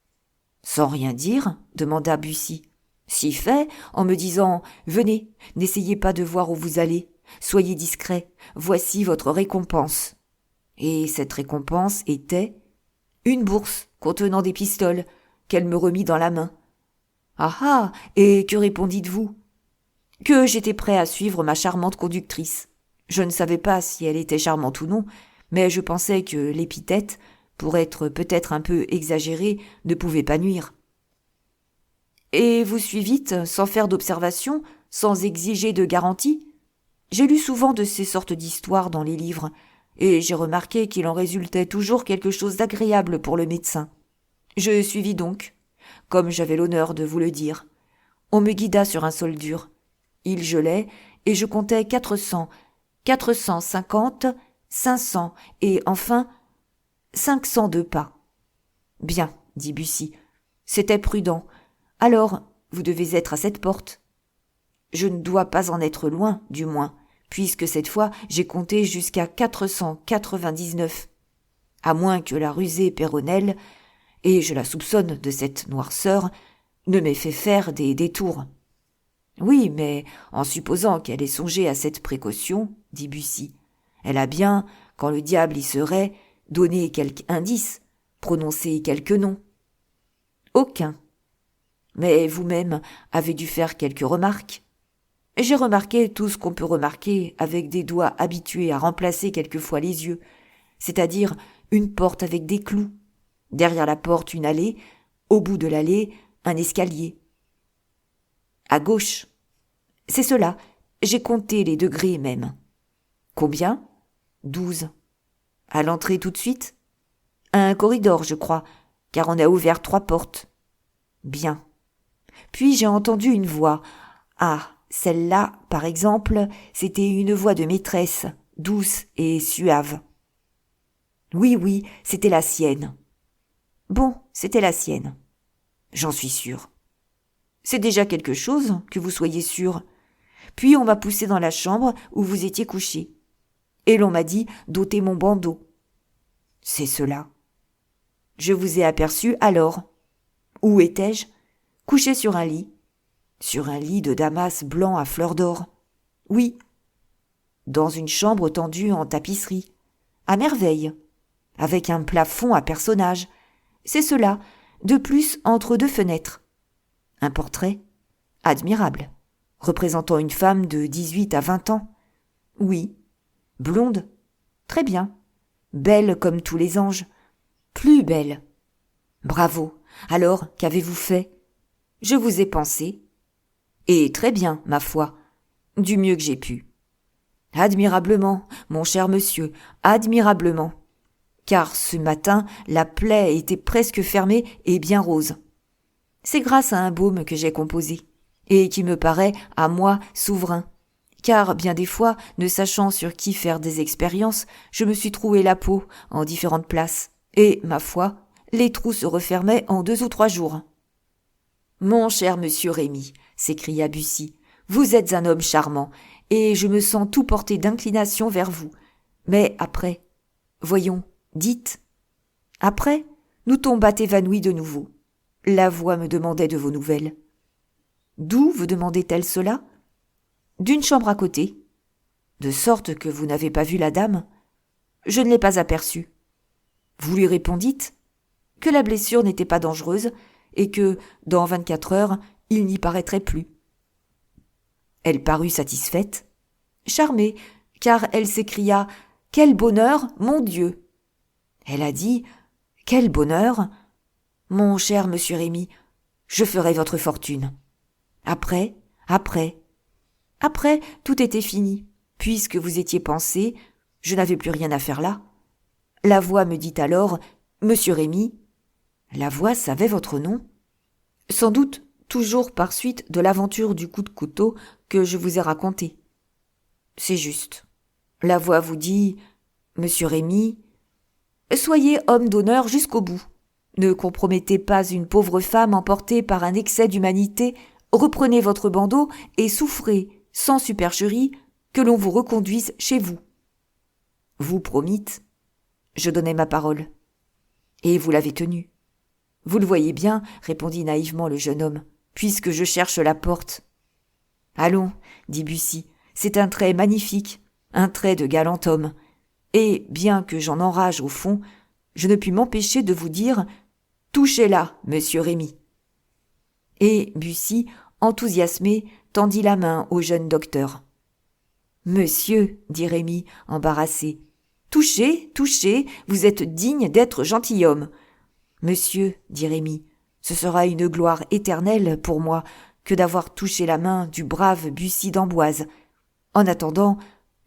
« Sans rien dire ?» demanda Bussy. « Si fait, en me disant « Venez, n'essayez pas de voir où vous allez, soyez discret, voici votre récompense. » Et cette récompense était une bourse contenant des pistoles qu'elle me remit dans la main. « Ah ah, et que répondîtes-vous » ? Que j'étais prêt à suivre ma charmante conductrice. Je ne savais pas si elle était charmante ou non, mais je pensais que l'épithète, pour être peut-être un peu exagérée, ne pouvait pas nuire. « Et vous suivîtes, sans faire d'observation, sans exiger de garantie ? J'ai lu souvent de ces sortes d'histoires dans les livres, et j'ai remarqué qu'il en résultait toujours quelque chose d'agréable pour le médecin. Je suivis donc, comme j'avais l'honneur de vous le dire. On me guida sur un sol dur. Il gelait, et je comptais 400, 450, 500, et enfin 502 pas. « Bien, dit Bussy, c'était prudent. Alors, vous devez être à cette porte. » Je ne dois pas en être loin, du moins, puisque cette fois j'ai compté jusqu'à 499. À moins que la rusée Péronnelle, et je la soupçonne de cette noirceur, ne m'ait fait faire des détours. « Oui, mais en supposant qu'elle ait songé à cette précaution, dit Bussy, elle a bien, quand le diable y serait, donné quelque indice, prononcé quelques noms. »« Aucun. Mais vous-même avez dû faire quelques remarques. » J'ai remarqué tout ce qu'on peut remarquer avec des doigts habitués à remplacer quelquefois les yeux, c'est-à-dire une porte avec des clous, derrière la porte une allée, au bout de l'allée un escalier. À gauche. C'est cela, j'ai compté les degrés même. Combien ? 12. À l'entrée tout de suite ? Un corridor, je crois, car on a ouvert 3 portes. Bien. Puis j'ai entendu une voix. Ah, celle-là, par exemple, c'était une voix de maîtresse, douce et suave. Oui, oui, c'était la sienne. Bon, c'était la sienne. J'en suis sûr. C'est déjà quelque chose que vous soyez sûr. Puis on m'a poussé dans la chambre où vous étiez couché. Et l'on m'a dit d'ôter mon bandeau. C'est cela. Je vous ai aperçu alors. Où étais-je ? Couché sur un lit. Sur un lit de damas blanc à fleurs d'or. Oui. Dans une chambre tendue en tapisserie. À merveille. Avec un plafond à personnages. C'est cela. De plus, entre 2 fenêtres. Un portrait. Admirable. Représentant une femme de 18 à 20 ans. Oui. Blonde. Très bien. Belle comme tous les anges. Plus belle. Bravo. Alors, qu'avez-vous fait ? Je vous ai pensé. Et très bien, ma foi. Du mieux que j'ai pu. Admirablement, mon cher monsieur, admirablement. Car ce matin, la plaie était presque fermée et bien rose. C'est grâce à un baume que j'ai composé, et qui me paraît, à moi, souverain. Car bien des fois, ne sachant sur qui faire des expériences, je me suis troué la peau en différentes places, et, ma foi, les trous se refermaient en 2 ou 3 jours. « Mon cher monsieur Rémy, s'écria Bussy, vous êtes un homme charmant, et je me sens tout porté d'inclination vers vous. Mais après, voyons, dites. Après, nous tombâmes évanouis de nouveau. La voix me demandait de vos nouvelles. D'où vous demandait-elle cela ? D'une chambre à côté. De sorte que vous n'avez pas vu la dame ? Je ne l'ai pas aperçue. Vous lui répondîtes que la blessure n'était pas dangereuse et que, dans 24 heures, il n'y paraîtrait plus. Elle parut satisfaite, charmée, car elle s'écria « Quel bonheur, mon Dieu !» Elle a dit « Quel bonheur ! Mon cher monsieur Rémy, je ferai votre fortune. » Après, tout était fini. Puisque vous étiez pensé, je n'avais plus rien à faire là. La voix me dit alors « Monsieur Rémy ». La voix savait votre nom. Sans doute toujours par suite de l'aventure du coup de couteau que je vous ai raconté. C'est juste. La voix vous dit « Monsieur Rémy, soyez homme d'honneur jusqu'au bout. Ne compromettez pas une pauvre femme emportée par un excès d'humanité. Reprenez votre bandeau et souffrez, sans supercherie, que l'on vous reconduise chez vous. » Vous promîtes. Je donnai ma parole. Et vous l'avez tenue. Vous le voyez bien, répondit naïvement le jeune homme, puisque je cherche la porte. Allons, dit Bussy, c'est un trait magnifique, un trait de galant homme. Et, bien que j'en enrage au fond, je ne puis m'empêcher de vous dire « Touchez-la, monsieur Rémy !» Et Bussy, enthousiasmé, tendit la main au jeune docteur. « Monsieur, dit Rémy, embarrassé, touchez, touchez, vous êtes digne d'être gentilhomme. »« Monsieur, dit Rémy, ce sera une gloire éternelle pour moi que d'avoir touché la main du brave Bussy d'Amboise. En attendant,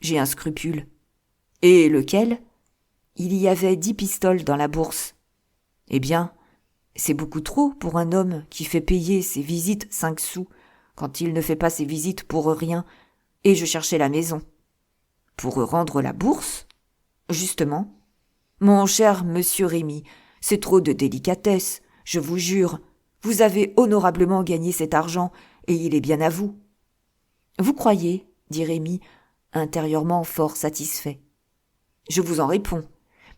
j'ai un scrupule. »« Et lequel ?» ?»« Il y avait 10 pistoles dans la bourse. »« Eh bien, c'est beaucoup trop pour un homme qui fait payer ses visites 5 sous, quand il ne fait pas ses visites pour rien, et je cherchais la maison. »« Pour rendre la bourse ? » ?»« Justement. »« Mon cher monsieur Rémy, c'est trop de délicatesse, je vous jure. Vous avez honorablement gagné cet argent, et il est bien à vous. »« Vous croyez ? » dit Rémy, intérieurement fort satisfait. « Je vous en réponds.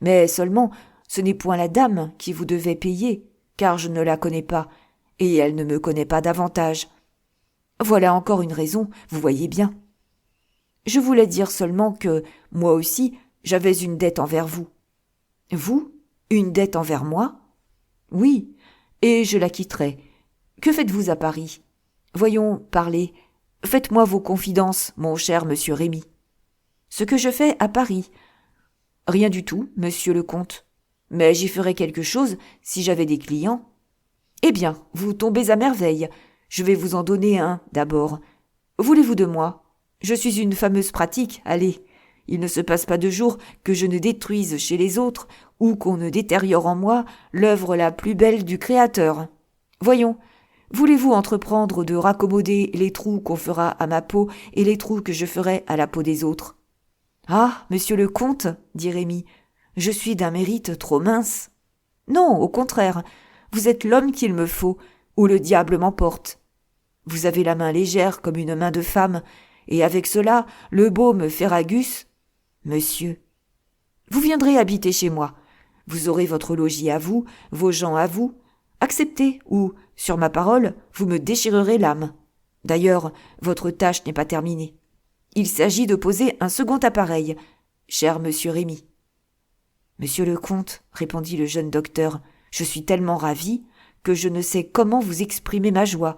Mais seulement, ce n'est point la dame qui vous devait payer, car je ne la connais pas, et elle ne me connaît pas davantage. Voilà encore une raison, vous voyez bien. Je voulais dire seulement que, moi aussi, j'avais une dette envers vous. »« Vous ? Une dette envers moi ? » ?»« Oui, et je la quitterai. Que faites-vous à Paris ? Voyons, parlez. Faites-moi vos confidences, mon cher monsieur Rémy. »« Ce que je fais à Paris ? » ?»« Rien du tout, monsieur le comte. Mais j'y ferais quelque chose si j'avais des clients. »« Eh bien, vous tombez à merveille. Je vais vous en donner un, d'abord. Voulez-vous de moi ? Je suis une fameuse pratique, allez. Il ne se passe pas de jour que je ne détruise chez les autres ou qu'on ne détériore en moi l'œuvre la plus belle du Créateur. Voyons, voulez-vous entreprendre de raccommoder les trous qu'on fera à ma peau et les trous que je ferai à la peau des autres ? » ?»« Ah, monsieur le comte, dit Rémy, je suis d'un mérite trop mince. »« Non, au contraire, vous êtes l'homme qu'il me faut, ou le diable m'emporte. Vous avez la main légère comme une main de femme, et avec cela, le baume Ferragus. Monsieur, vous viendrez habiter chez moi. Vous aurez votre logis à vous, vos gens à vous. Acceptez, ou, sur ma parole, vous me déchirerez l'âme. D'ailleurs, votre tâche n'est pas terminée. Il s'agit de poser un second appareil, cher monsieur Rémy. « Monsieur le comte, répondit le jeune docteur, je suis tellement ravi que je ne sais comment vous exprimer ma joie.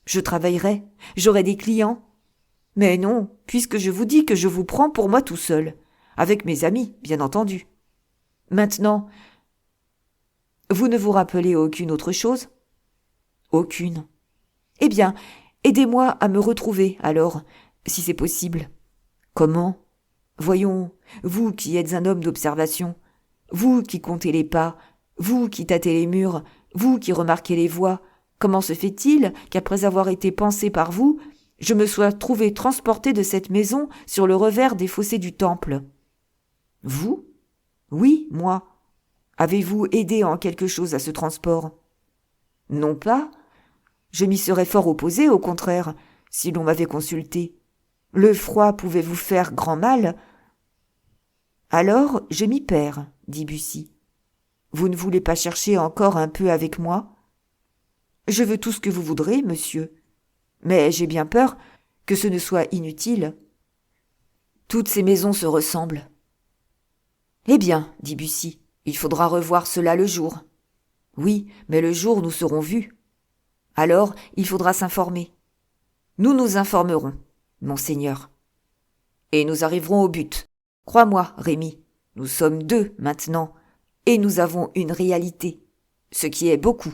Je travaillerai, j'aurai des clients. Mais non, puisque je vous dis que je vous prends pour moi tout seul, avec mes amis, bien entendu. Maintenant, vous ne vous rappelez aucune autre chose ? » ?»« Aucune. »« Eh bien, aidez-moi à me retrouver, alors, si c'est possible. »« Comment ? Voyons, vous qui êtes un homme d'observation, vous qui comptez les pas, vous qui tâtez les murs, vous qui remarquez les voix, comment se fait-il qu'après avoir été pansé par vous, je me sois trouvé transporté de cette maison sur le revers des fossés du temple ? » ?»« Vous ? Oui, moi. Avez-vous aidé en quelque chose à ce transport ? » ?»« Non pas. Je m'y serais fort opposé, au contraire, si l'on m'avait consulté. Le froid pouvait vous faire grand mal. »« Alors, je m'y perds, dit Bussy. Vous ne voulez pas chercher encore un peu avec moi ? » ?»« Je veux tout ce que vous voudrez, monsieur. Mais j'ai bien peur que ce ne soit inutile. Toutes ces maisons se ressemblent. »« Eh bien, dit Bussy, il faudra revoir cela le jour. »« Oui, mais le jour nous serons vus. Alors, il faudra s'informer. »« Nous nous informerons, monseigneur. »« Et nous arriverons au but. Crois-moi, Rémy, nous sommes 2 maintenant. et nous avons une réalité, ce qui est beaucoup.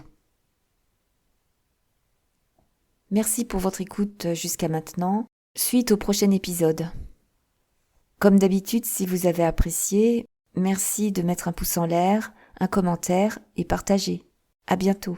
Merci pour votre écoute jusqu'à maintenant. Suite au prochain épisode. Comme d'habitude, si vous avez apprécié, merci de mettre un pouce en l'air, un commentaire et partager. À bientôt.